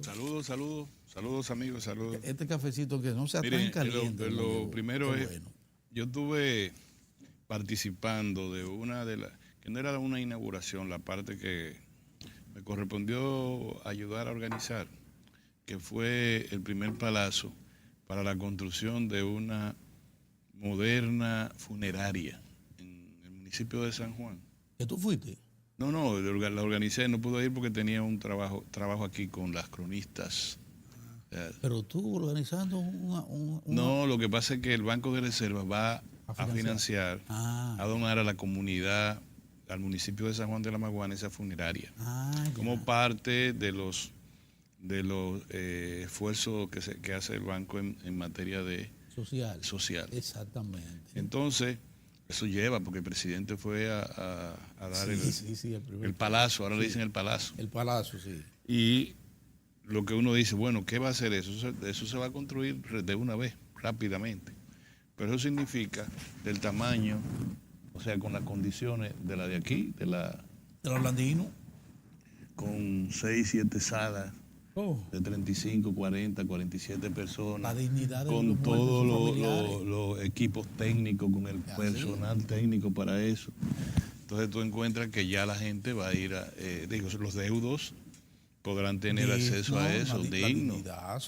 Saludos amigos, saludos. Este cafecito que no sea tan caliente. Lo primero es, bueno. Yo estuve participando de que no era una inauguración, la parte que me correspondió ayudar a organizar, que fue el primer palazo para la construcción de una moderna funeraria en el municipio de San Juan. ¿Que tú fuiste? No, la organicé, no pude ir porque tenía un trabajo aquí con las cronistas. Pero tú organizando No, lo que pasa es que el Banco de Reservas va a financiar, a donar a la comunidad, al municipio de San Juan de la Maguana, esa funeraria, como parte de los esfuerzos que hace el banco en materia de social. Exactamente. Entonces, eso lleva, porque el presidente fue a dar el palazo, ahora le dicen el palazo. El palazo, sí. Y lo que uno dice, bueno, ¿qué va a hacer eso? Eso se va a construir de una vez, rápidamente. Pero eso significa del tamaño, o sea, con las condiciones de la de aquí, de la Blandino, con 6, 7 salas, de 35, 40, 47 personas, la dignidad de con todos los equipos técnicos, con el personal técnico para eso. Entonces tú encuentras que ya la gente va a ir los deudos podrán tener acceso a eso, digno.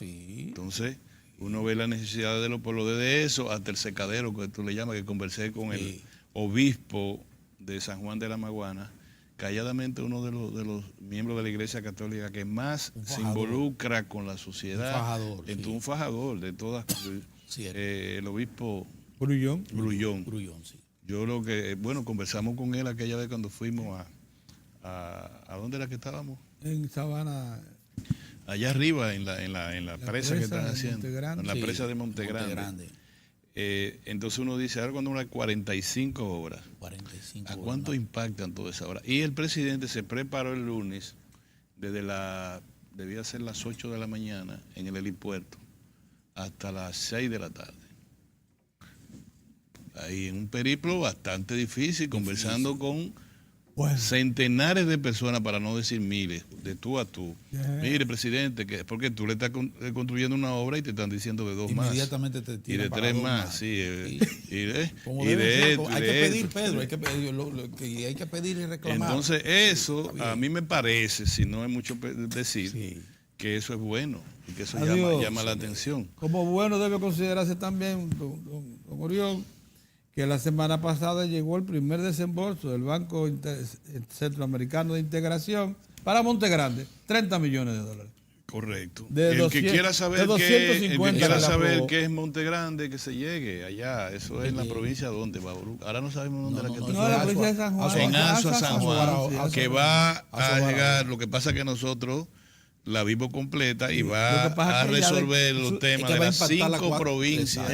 Entonces, uno ve la necesidad de los pueblos, desde eso hasta el secadero, que tú le llamas, que conversé con el obispo de San Juan de la Maguana, calladamente uno de los miembros de la Iglesia Católica que más se involucra con la sociedad. Un fajador de todas, el obispo Grullón. Sí. Yo conversamos con él aquella vez cuando fuimos ¿a dónde era que estábamos? En Sabana. Allá arriba, en la presa que están haciendo. En la presa de Montegrande. Entonces uno dice, ahora cuando uno hay 45 horas, ¿a cuánto impactan toda esa hora? Y el presidente se preparó el lunes, debía ser las 8 de la mañana en el helipuerto, hasta las 6 de la tarde. Ahí en un periplo bastante difícil, conversando con Bueno. centenares de personas, para no decir miles, de tú a tú. Mire, presidente, porque tú le estás construyendo una obra y te están diciendo de 2 más. Inmediatamente te Y tiran de para 3 2 más, sí. Como Y debe de ser, esto, hay y que de pedir, esto. Pedro, hay que pedir y reclamar. Entonces, eso a mí me parece, si no es mucho decir, Sí. que eso es bueno y que eso Adiós. llama la atención. Como bueno debe considerarse también, don Orión, que la semana pasada llegó el primer desembolso del Banco Centroamericano de Integración para Monte Grande, $30 millones. Correcto. De El 200, que quiera saber, de 250 qué es Monte Grande, que se llegue allá. Eso es en la provincia donde va. Ahora no sabemos dónde es la que No, la provincia de San Juan. en Azua, San Juan, sí, que va a llegar. Lo que pasa es que nosotros la vimos completa y va Lo que pasa a es que ya resolver los temas de las 5 provincias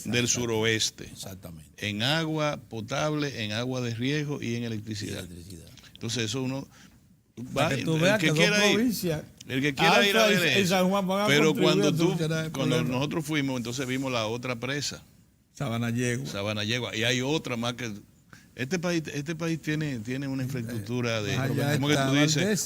del suroeste. Exactamente. En agua potable, en agua de riego y en electricidad. Entonces eso uno va, que tú veas que dos provincias, el que quiera ir a ver Alfa y eso. San Juan van a Pero contribuir a cuando solucionar el cuando problema. nosotros fuimos, entonces vimos la otra presa, Sabana Yegua, y hay otra más que este país tiene una infraestructura de, allá ¿cómo que está tú dices?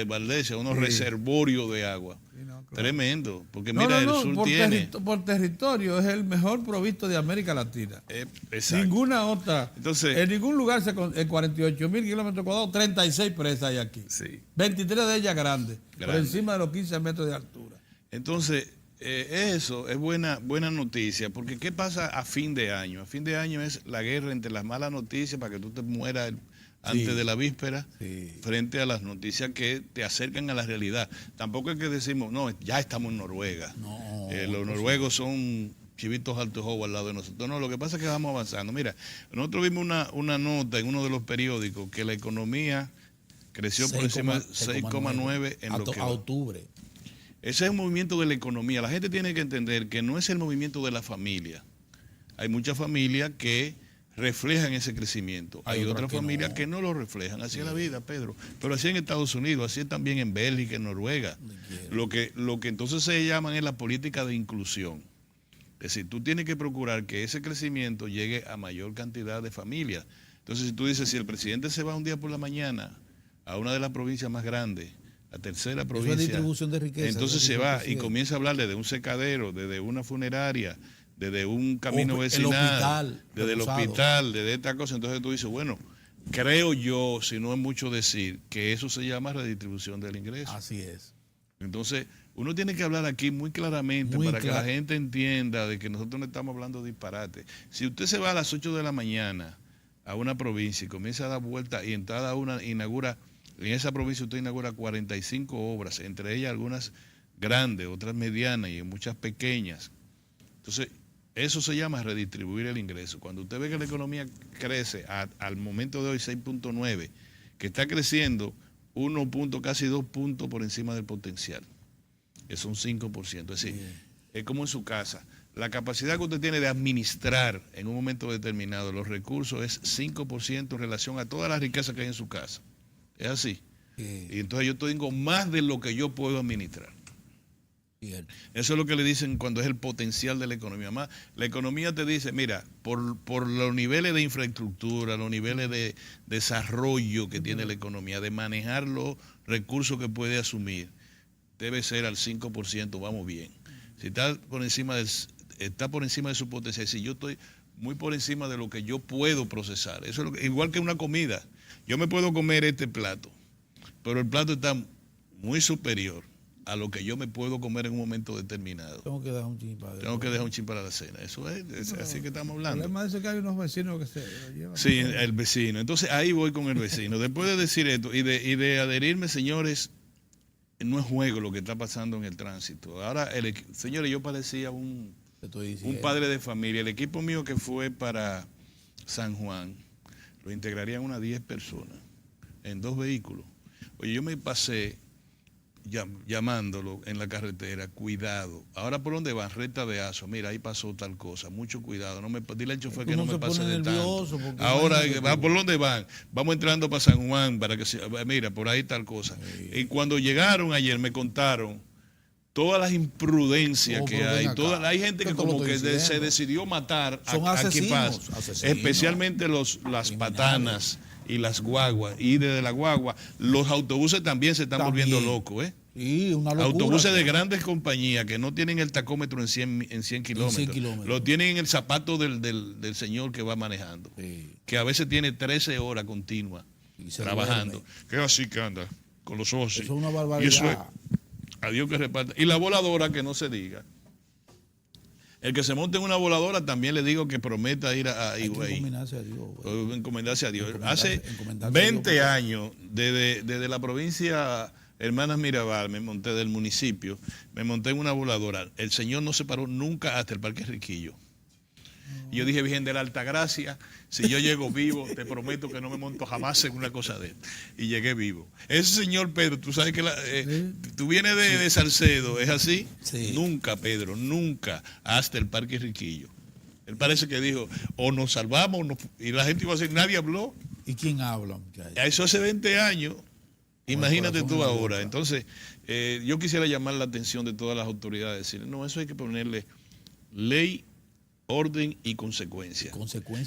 Valdesia. Unos reservorios de agua. Sí, no, claro. Tremendo, porque mira, el sur tiene por territorio es el mejor provisto de América Latina. exacto. Ninguna otra. Entonces, en ningún lugar, en 48.000 kilómetros cuadrados, 36 presas hay aquí. sí. 23 de ellas grandes, por Grande. encima de los 15 metros de altura. Entonces, eso es buena noticia, porque ¿qué pasa a fin de año? A fin de año es la guerra entre las malas noticias para que tú te mueras antes de la víspera, frente a las noticias que te acercan a la realidad. Tampoco es que decimos, no, ya estamos en Noruega. No, los noruegos son chivitos altos al lado de nosotros. No, lo que pasa es que vamos avanzando. Mira, nosotros vimos una nota en uno de los periódicos que la economía creció por encima de 6,9 en lo que a octubre. Ese es un movimiento de la economía. La gente tiene que entender que no es el movimiento de la familia. Hay muchas familias que reflejan ese crecimiento. Hay otras familias que no lo reflejan. Así es la vida, Pedro. Pero así en Estados Unidos, así es también en Bélgica, en Noruega. Lo que entonces se llaman es la política de inclusión. Es decir, tú tienes que procurar que ese crecimiento llegue a mayor cantidad de familias. Entonces, si tú dices, si el presidente se va un día por la mañana a una de las provincias más grandes, la tercera provincia, eso es distribución de riqueza, entonces se va y comienza a hablarle de un secadero, desde una funeraria, desde un camino vecinal, desde el hospital, desde esta cosa. Entonces tú dices, bueno, creo yo, si no es mucho decir, que eso se llama redistribución del ingreso. Así es. Entonces, uno tiene que hablar aquí muy claramente para que la gente entienda de que nosotros no estamos hablando de disparate. Si usted se va a las 8 de la mañana a una provincia y comienza a dar vueltas y en cada una inaugura, en esa provincia usted inaugura 45 obras, entre ellas algunas grandes, otras medianas y muchas pequeñas. Entonces, eso se llama redistribuir el ingreso. Cuando usted ve que la economía crece al momento de hoy 6.9, que está creciendo 1 punto, casi 2 puntos por encima del potencial. Es un 5%. Es decir, es como en su casa. La capacidad que usted tiene de administrar en un momento determinado los recursos es 5% en relación a toda la riqueza que hay en su casa. Es así. Y entonces yo tengo más de lo que yo puedo administrar. Eso es lo que le dicen cuando es el potencial de la economía. Más, la economía te dice, mira, por los niveles de infraestructura, los niveles de desarrollo que tiene la economía, de manejar los recursos que puede asumir, debe ser al 5%, vamos bien. Si está por encima de su potencial, si yo estoy muy por encima de lo que yo puedo procesar, eso es igual que una comida. Yo me puedo comer este plato, pero el plato está muy superior a lo que yo me puedo comer en un momento determinado. Tengo que dejar un chin para la cena. Eso es así que estamos hablando. El problema de eso es que hay unos vecinos que se lo llevan. Sí, el vecino. Entonces ahí voy con el vecino. Después de decir esto y de adherirme, señores, no es juego lo que está pasando en el tránsito. Ahora, señores, yo parecía un padre de familia. El equipo mío que fue para San Juan, lo integrarían unas 10 personas en 2 vehículos. Oye, yo me pasé llamándolo en la carretera, cuidado. Ahora, ¿por dónde van? Recta de Aso. Mira, ahí pasó tal cosa. Mucho cuidado. Dile al chofer que no me pase de tanto. Ahora, ¿por dónde van? Vamos entrando para San Juan, para que mira, por ahí tal cosa. Sí. Y cuando llegaron ayer me contaron todas las imprudencias que hay. Hay gente que como que se decidió matar a equipajes, especialmente las patanas y las guaguas. Y desde la guagua, los autobuses también se están volviendo locos, ¿eh? Sí, una locura. Autobuses de grandes compañías que no tienen el tacómetro en 100 kilómetros. Lo tienen en el zapato del señor que va manejando. Sí. Que a veces tiene 13 horas continuas trabajando. Que así que anda, con los ojos. Eso es una barbaridad. Y eso es, a Dios que reparta. Y la voladora, que no se diga. El que se monte en una voladora también le digo que prometa ir a Higüey. Encomendarse a Dios. Encomendarse a Dios. Hace 20 años, desde la provincia Hermanas Mirabal, me monté del municipio, me monté en una voladora. El señor no se paró nunca hasta el Parque Riquillo. Y yo dije, Virgen de la Altagracia, si yo llego vivo, te prometo que no me monto jamás en una cosa de esta. Y llegué vivo. Ese señor Pedro, tú sabes que tú vienes de Salcedo, ¿es así? Sí. Nunca, Pedro, nunca, hasta el Parque Riquillo. Él parece que dijo, o nos salvamos, y la gente iba a decir, nadie habló. ¿Y quién habla? Eso hace 20 años. Imagínate tú ahora. Entonces, yo quisiera llamar la atención de todas las autoridades, decir, no, eso hay que ponerle ley, orden y consecuencias.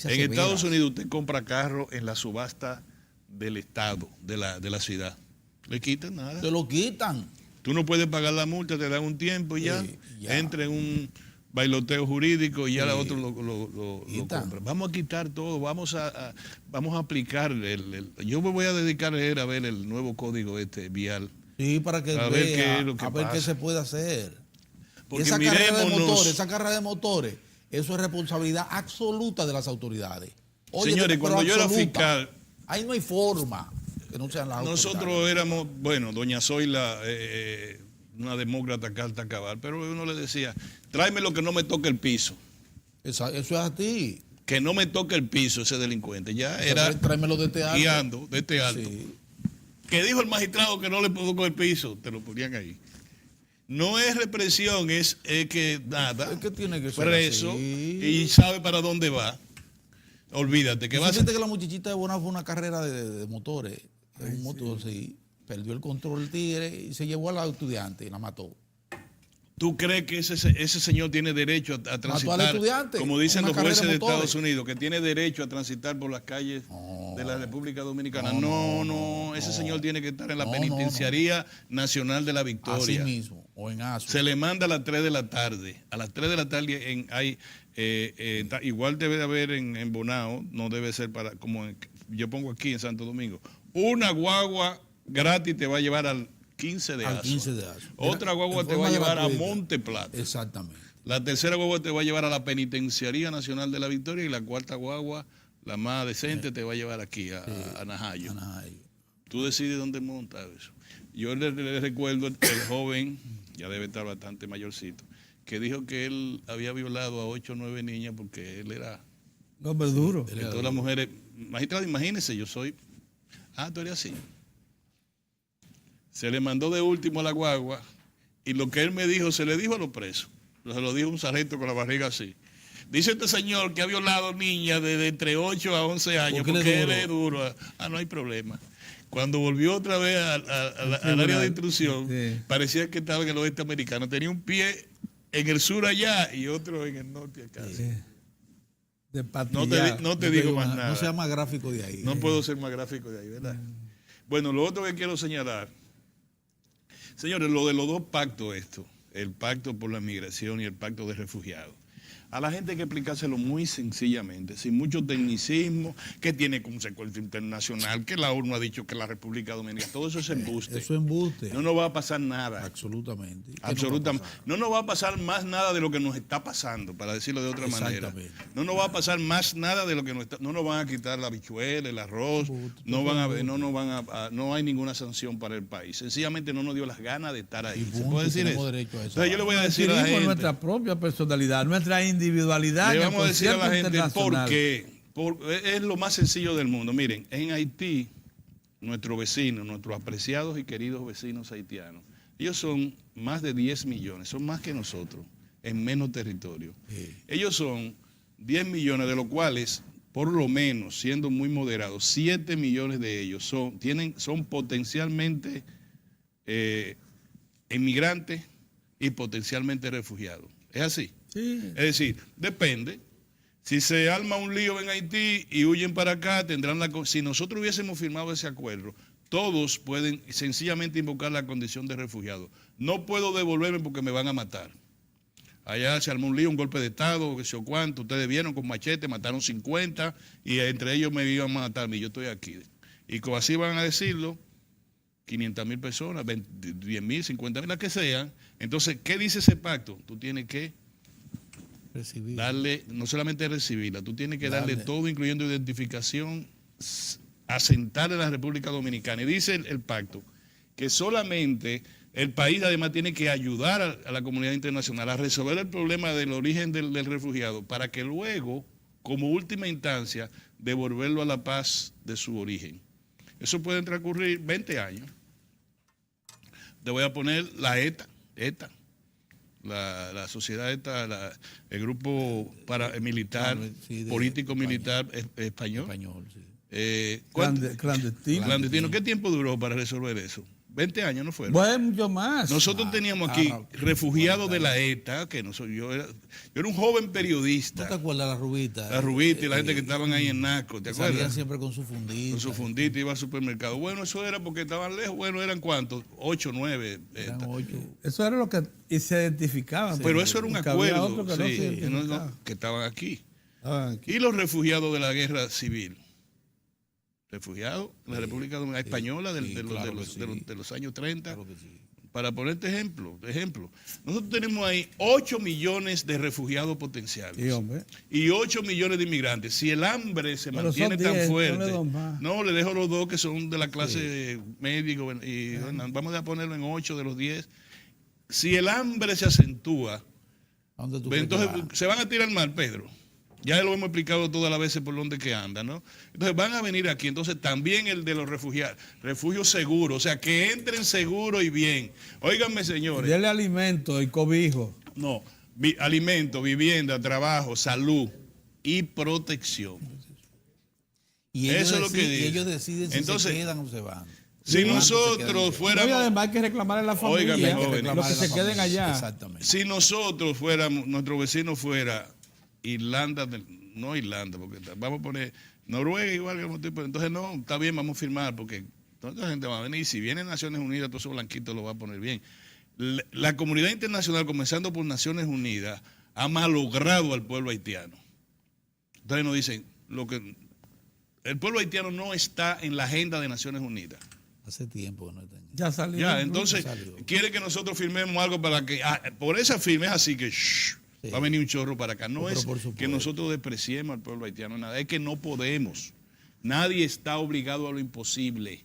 En Estados Unidos usted compra carro en la subasta del estado, de la ciudad. ¿Le quitan nada? Te lo quitan. Tú no puedes pagar la multa, te dan un tiempo y ya. Entra en un bailoteo jurídico y ya la otra lo compra. Vamos a quitar todo, vamos a aplicar yo me voy a dedicar a ver el nuevo código vial. Sí, para que a ver qué se puede hacer. Porque esa carrera de motores, eso es responsabilidad absoluta de las autoridades. Oye, señores, cuando yo era fiscal, ahí no hay forma que no sean las autoridades. Nosotros éramos, bueno, doña Zoila, una demócrata carta cabal, pero uno le decía, tráeme lo que no me toque el piso. Eso es a ti. Que no me toque el piso ese delincuente. Ya era tráemelo de este alto. Guiando de este alto. Sí. Que dijo el magistrado que no le tocó el piso, te lo ponían ahí. No es represión, es que nada. Es que tiene que ser preso así. Y sabe para dónde va. Olvídate. Que que la muchachita de Bonao fue una carrera de motores. Un motor, sí. Perdió el control el tigre y se llevó a la estudiante y la mató. ¿Tú crees que ese señor tiene derecho a transitar, como dicen los jueces de Estados Unidos, que tiene derecho a transitar por las calles de la República Dominicana? No, ese señor tiene que estar en la Penitenciaría Nacional de la Victoria. Así mismo, o en ASO. Se le manda a las 3 de la tarde. A las 3 de la tarde igual debe de haber en Bonao, no debe ser como yo pongo aquí en Santo Domingo. Una guagua gratis te va a llevar al 15 de Aso. Otra guagua te va a llevar a Monte Plata. Exactamente. La tercera guagua te va a llevar a la Penitenciaría Nacional de la Victoria y la cuarta guagua, la más decente, te va a llevar aquí a Najayo. Tú decides dónde montas eso. Yo le recuerdo el joven, ya debe estar bastante mayorcito, que dijo que él había violado a 8 o 9 niñas porque él era... No, pero duro. Que todas las mujeres... Magistrado, imagínese, yo soy... tú eres así. Se le mandó de último a la guagua y lo que él me dijo, se le dijo a los presos. Se lo dijo un sargento con la barriga así. Dice este señor que ha violado niñas de entre 8 a 11 años porque él es duro. No hay problema. Cuando volvió otra vez al área de instrucción, parecía que estaba en el oeste americano. Tenía un pie en el sur allá y otro en el norte acá. No te digo más nada. No sea más gráfico de ahí. No puedo ser más gráfico de ahí, ¿verdad? Bueno, lo otro que quiero señalar, señores, lo de los dos pactos el pacto por la migración y el pacto de refugiados. A la gente hay que explicárselo muy sencillamente, sin mucho tecnicismo, que tiene consecuencia internacional, que la ONU ha dicho que la República Dominicana, todo eso es embuste. Eso es embuste. No nos va a pasar nada. Absolutamente. Absolutamente. No nos va a pasar más nada de lo que nos está pasando, para decirlo de otra manera. No nos va a pasar más nada de lo que nos está... No nos van a quitar la habichuela, el arroz, no hay ninguna sanción para el país. Sencillamente no nos dio las ganas de estar ahí. ¿Se puede decir eso? Entonces yo le voy a decir a la gente... nuestra propia personalidad, nuestra individualidad. Le vamos a decir a la gente por qué. Es lo más sencillo del mundo. Miren, en Haití, nuestros vecinos, nuestros apreciados y queridos vecinos haitianos, ellos son más de 10 millones, son más que nosotros, en menos territorio. Sí. Ellos son 10 millones, de los cuales, por lo menos, siendo muy moderados, 7 millones de ellos son potencialmente inmigrantes y potencialmente refugiados. ¿Es así? Sí. Es decir, depende. Si se arma un lío en Haití y huyen para acá, tendrán si nosotros hubiésemos firmado ese acuerdo, todos pueden sencillamente invocar la condición de refugiado. No puedo devolverme porque me van a matar. Allá se armó un lío, un golpe de Estado, que sé yo cuánto. Ustedes vieron con machete, mataron 50 y entre ellos me iban a matar a mí. Yo estoy aquí. Y como así van a decirlo, 500,000 personas, 10,000, 50,000, las que sean. Entonces, ¿qué dice ese pacto? Tú tienes que darle, no solamente recibirla, tú tienes que darle todo, incluyendo identificación, asentar en la República Dominicana. Y dice el pacto que solamente el país además tiene que ayudar a la comunidad internacional a resolver el problema del origen del refugiado para que luego, como última instancia, devolverlo a la paz de su origen. Eso puede transcurrir 20 años. Te voy a poner la ETA, la sociedad ETA, el grupo militar, político militar español. Sí. Clandestino. ¿Qué tiempo duró para resolver eso? 20 años no fueron. Bueno, mucho más. Nosotros teníamos aquí refugiados de la ETA, que yo era un joven periodista. ¿No te acuerdas la Rubita? La Rubita y la gente que estaban ahí en Naco, ¿te acuerdas? Salían siempre con su fundita. Con su fundita, iba al supermercado. Bueno, eso era porque estaban lejos. Bueno, ¿eran cuántos? 8, 9. Eran 8. Eso era lo que se identificaban. Sí, pero eso era un acuerdo que estaban aquí. Y los refugiados de la guerra civil. Refugiados en la República Dominicana Española de los años 30. Claro que sí. Para ponerte ejemplo, nosotros tenemos ahí 8 millones de refugiados potenciales y 8 millones de inmigrantes. Si el hambre se mantiene tan fuerte, no, le dejo los 2 que son de la clase media y vamos a ponerlo en 8 de los 10. Si el hambre se acentúa, entonces se van a tirar al mar, Pedro. Ya lo hemos explicado todas las veces por donde que anda, ¿no? Entonces van a venir aquí. Entonces también el de los refugiados, refugios seguros, o sea, que entren seguro y bien. Óiganme, señores. Dele alimento y cobijo. No, alimento, vivienda, trabajo, salud y protección. Y eso es lo que dice. Y ellos deciden si se quedan o se van. Si nosotros fuéramos... No, y además hay que reclamar a la familia, los que se queden allá. Exactamente. Si nosotros fuéramos, nuestro vecino fuera... no Irlanda, porque vamos a poner Noruega igual que entonces no, está bien, vamos a firmar, porque toda la gente va a venir, si viene Naciones Unidas, todos esos blanquitos lo va a poner bien. La comunidad internacional, comenzando por Naciones Unidas, ha malogrado al pueblo haitiano. Entonces nos dicen, el pueblo haitiano no está en la agenda de Naciones Unidas. Hace tiempo que no está. Ya salió. Ya, entonces, quiere que nosotros firmemos algo para que, por esa firme es así que, sí, va a venir un chorro para acá. No es que nosotros despreciemos al pueblo haitiano, nada, es que no podemos. Nadie está obligado a lo imposible.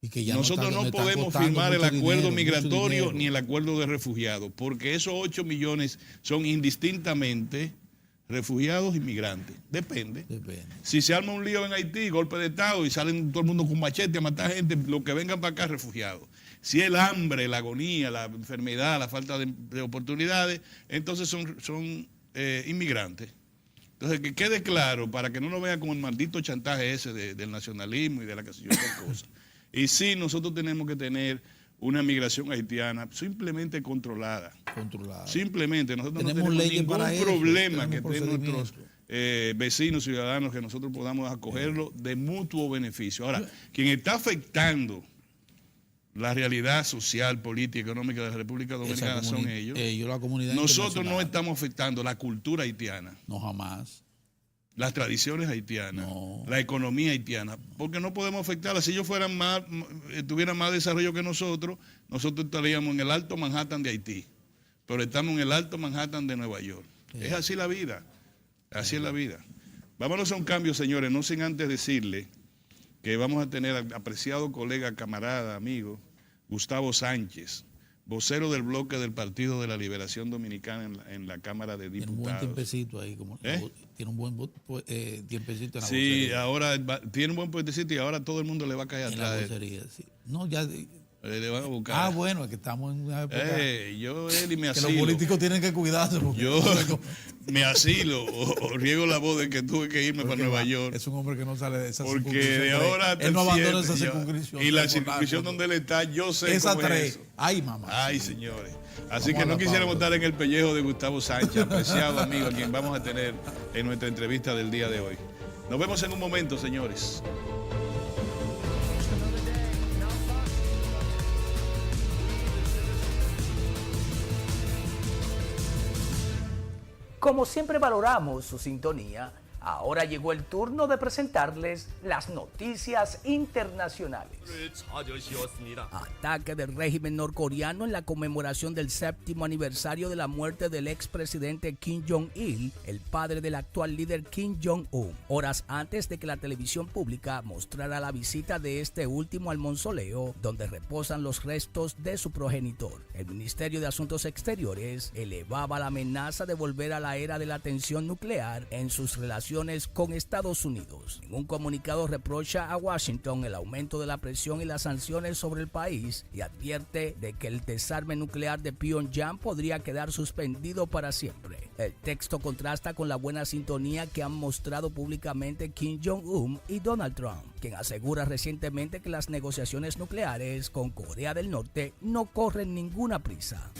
Y que ya nosotros no podemos firmar el acuerdo migratorio ni el acuerdo de refugiados, porque esos 8 millones son indistintamente refugiados y migrantes. Depende. Si se arma un lío en Haití, golpe de Estado, y salen todo el mundo con machete a matar gente, lo que vengan para acá, refugiados. Si el hambre, la agonía, la enfermedad, la falta de oportunidades, entonces son inmigrantes. Entonces, que quede claro, para que no nos vean como el maldito chantaje ese del nacionalismo y de la que se yo otra cosa. Y sí, nosotros tenemos que tener una migración haitiana simplemente controlada. Simplemente, nosotros no tenemos ningún problema que tengan nuestros vecinos, ciudadanos, que nosotros podamos acogerlo de mutuo beneficio. Ahora, quien está afectando la realidad social, política, económica de la República Dominicana son ellos. La comunidad. Nosotros no estamos afectando la cultura haitiana. No, jamás. Las tradiciones haitianas, la economía haitiana, porque no podemos afectarla. Si ellos tuvieran más desarrollo que nosotros estaríamos en el Alto Manhattan de Haití, pero estamos en el Alto Manhattan de Nueva York. Es así la vida, así es la vida. Vámonos a un cambio, señores, no sin antes decirle que vamos a tener al apreciado colega, camarada, amigo, Gustavo Sánchez, vocero del bloque del Partido de la Liberación Dominicana en la Cámara de Diputados. Tiene un buen tiempecito ahí. Tiene un buen tiempecito en la vocería. Sí, ahora tiene un buen tiempecito y ahora todo el mundo le va a caer atrás. En la vocería, sí. No, ya Le van a buscar. Ah, bueno, es que estamos en una época Él y me que asilo. los políticos tienen que cuidarse. Yo me asilo o riego la voz de que tuve que irme para Nueva York. Es un hombre que no sale de esa Porque circunscripción. de ahora hasta él no el abandona 7, esa circunscripción. Y la circunscripción donde él está, yo sé esa cómo es 3. eso. Ay, mamá. Ay, señores. Así Vamos que a no la quisiéramos pausa. estar en el pellejo de Gustavo Sánchez, apreciado amigo, a quien vamos a tener en nuestra entrevista del día de hoy. Nos vemos en un momento, señores. Como siempre valoramos su sintonía, ahora llegó el turno de presentarles las noticias internacionales. Ataque del régimen norcoreano en la conmemoración del 7º aniversario de la muerte del expresidente Kim Jong-il, el padre del actual líder Kim Jong-un, horas antes de que la televisión pública mostrara la visita de este último al mausoleo donde reposan los restos de su progenitor. El Ministerio de Asuntos Exteriores elevaba la amenaza de volver a la era de la tensión nuclear en sus relaciones con Estados Unidos. En un comunicado reprocha a Washington el aumento de la presión y las sanciones sobre el país y advierte de que el desarme nuclear de Pyongyang podría quedar suspendido para siempre. El texto contrasta con la buena sintonía que han mostrado públicamente Kim Jong-un y Donald Trump, quien asegura recientemente que las negociaciones nucleares con Corea del Norte no corren ninguna prisa.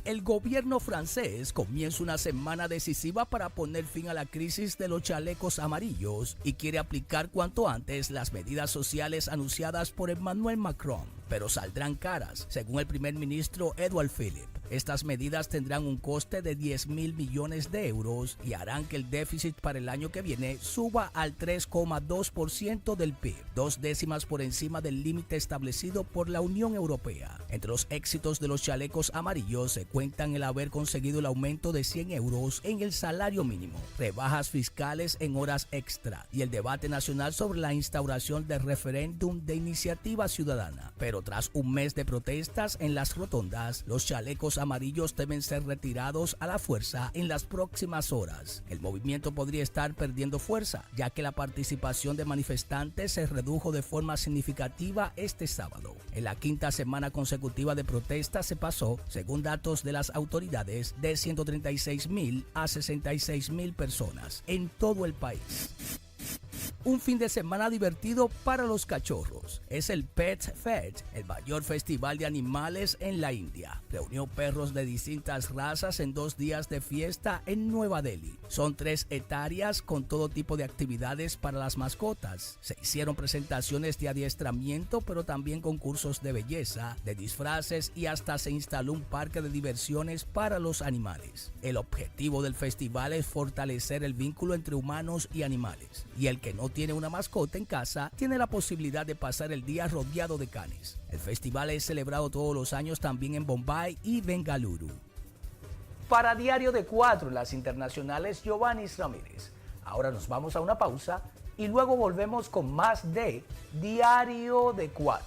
El gobierno francés comienza una semana decisiva para poner fin a la crisis de los chalecos amarillos y quiere aplicar cuanto antes las medidas sociales anunciadas por Emmanuel Macron, pero saldrán caras, según el primer ministro Edouard Philippe. Estas medidas tendrán un coste de 10.000 millones de euros y harán que el déficit para el año que viene suba al 3,2% del PIB, 2 décimas por encima del límite establecido por la Unión Europea. Entre los éxitos de los chalecos amarillos se cuentan el haber conseguido el aumento de 100 euros en el salario mínimo, rebajas fiscales en horas extra y el debate nacional sobre la instauración del referéndum de iniciativa ciudadana. Pero tras un mes de protestas en las rotondas, los chalecos amarillos deben ser retirados a la fuerza en las próximas horas. El movimiento podría estar perdiendo fuerza, ya que la participación de manifestantes se redujo de forma significativa este sábado. En la quinta semana consecutiva de protestas se pasó, según datos de las autoridades, de 136.000 a 66.000 personas en todo el país. Un fin de semana divertido para los cachorros. Es el Pet Fest, el mayor festival de animales en la India. Reunió perros de distintas razas en 2 días de fiesta en Nueva Delhi. Son 3 hectáreas con todo tipo de actividades para las mascotas. Se hicieron presentaciones de adiestramiento, pero también concursos de belleza, de disfraces y hasta se instaló un parque de diversiones para los animales. El objetivo del festival es fortalecer el vínculo entre humanos y animales. Y el que no tiene una mascota en casa tiene la posibilidad de pasar el día rodeado de canes. El festival es celebrado todos los años también en Bombay y Bengaluru. Para Diario de 4 en las internacionales, Giovanni Ramírez. Ahora nos vamos a una pausa y luego volvemos con más de Diario de 4.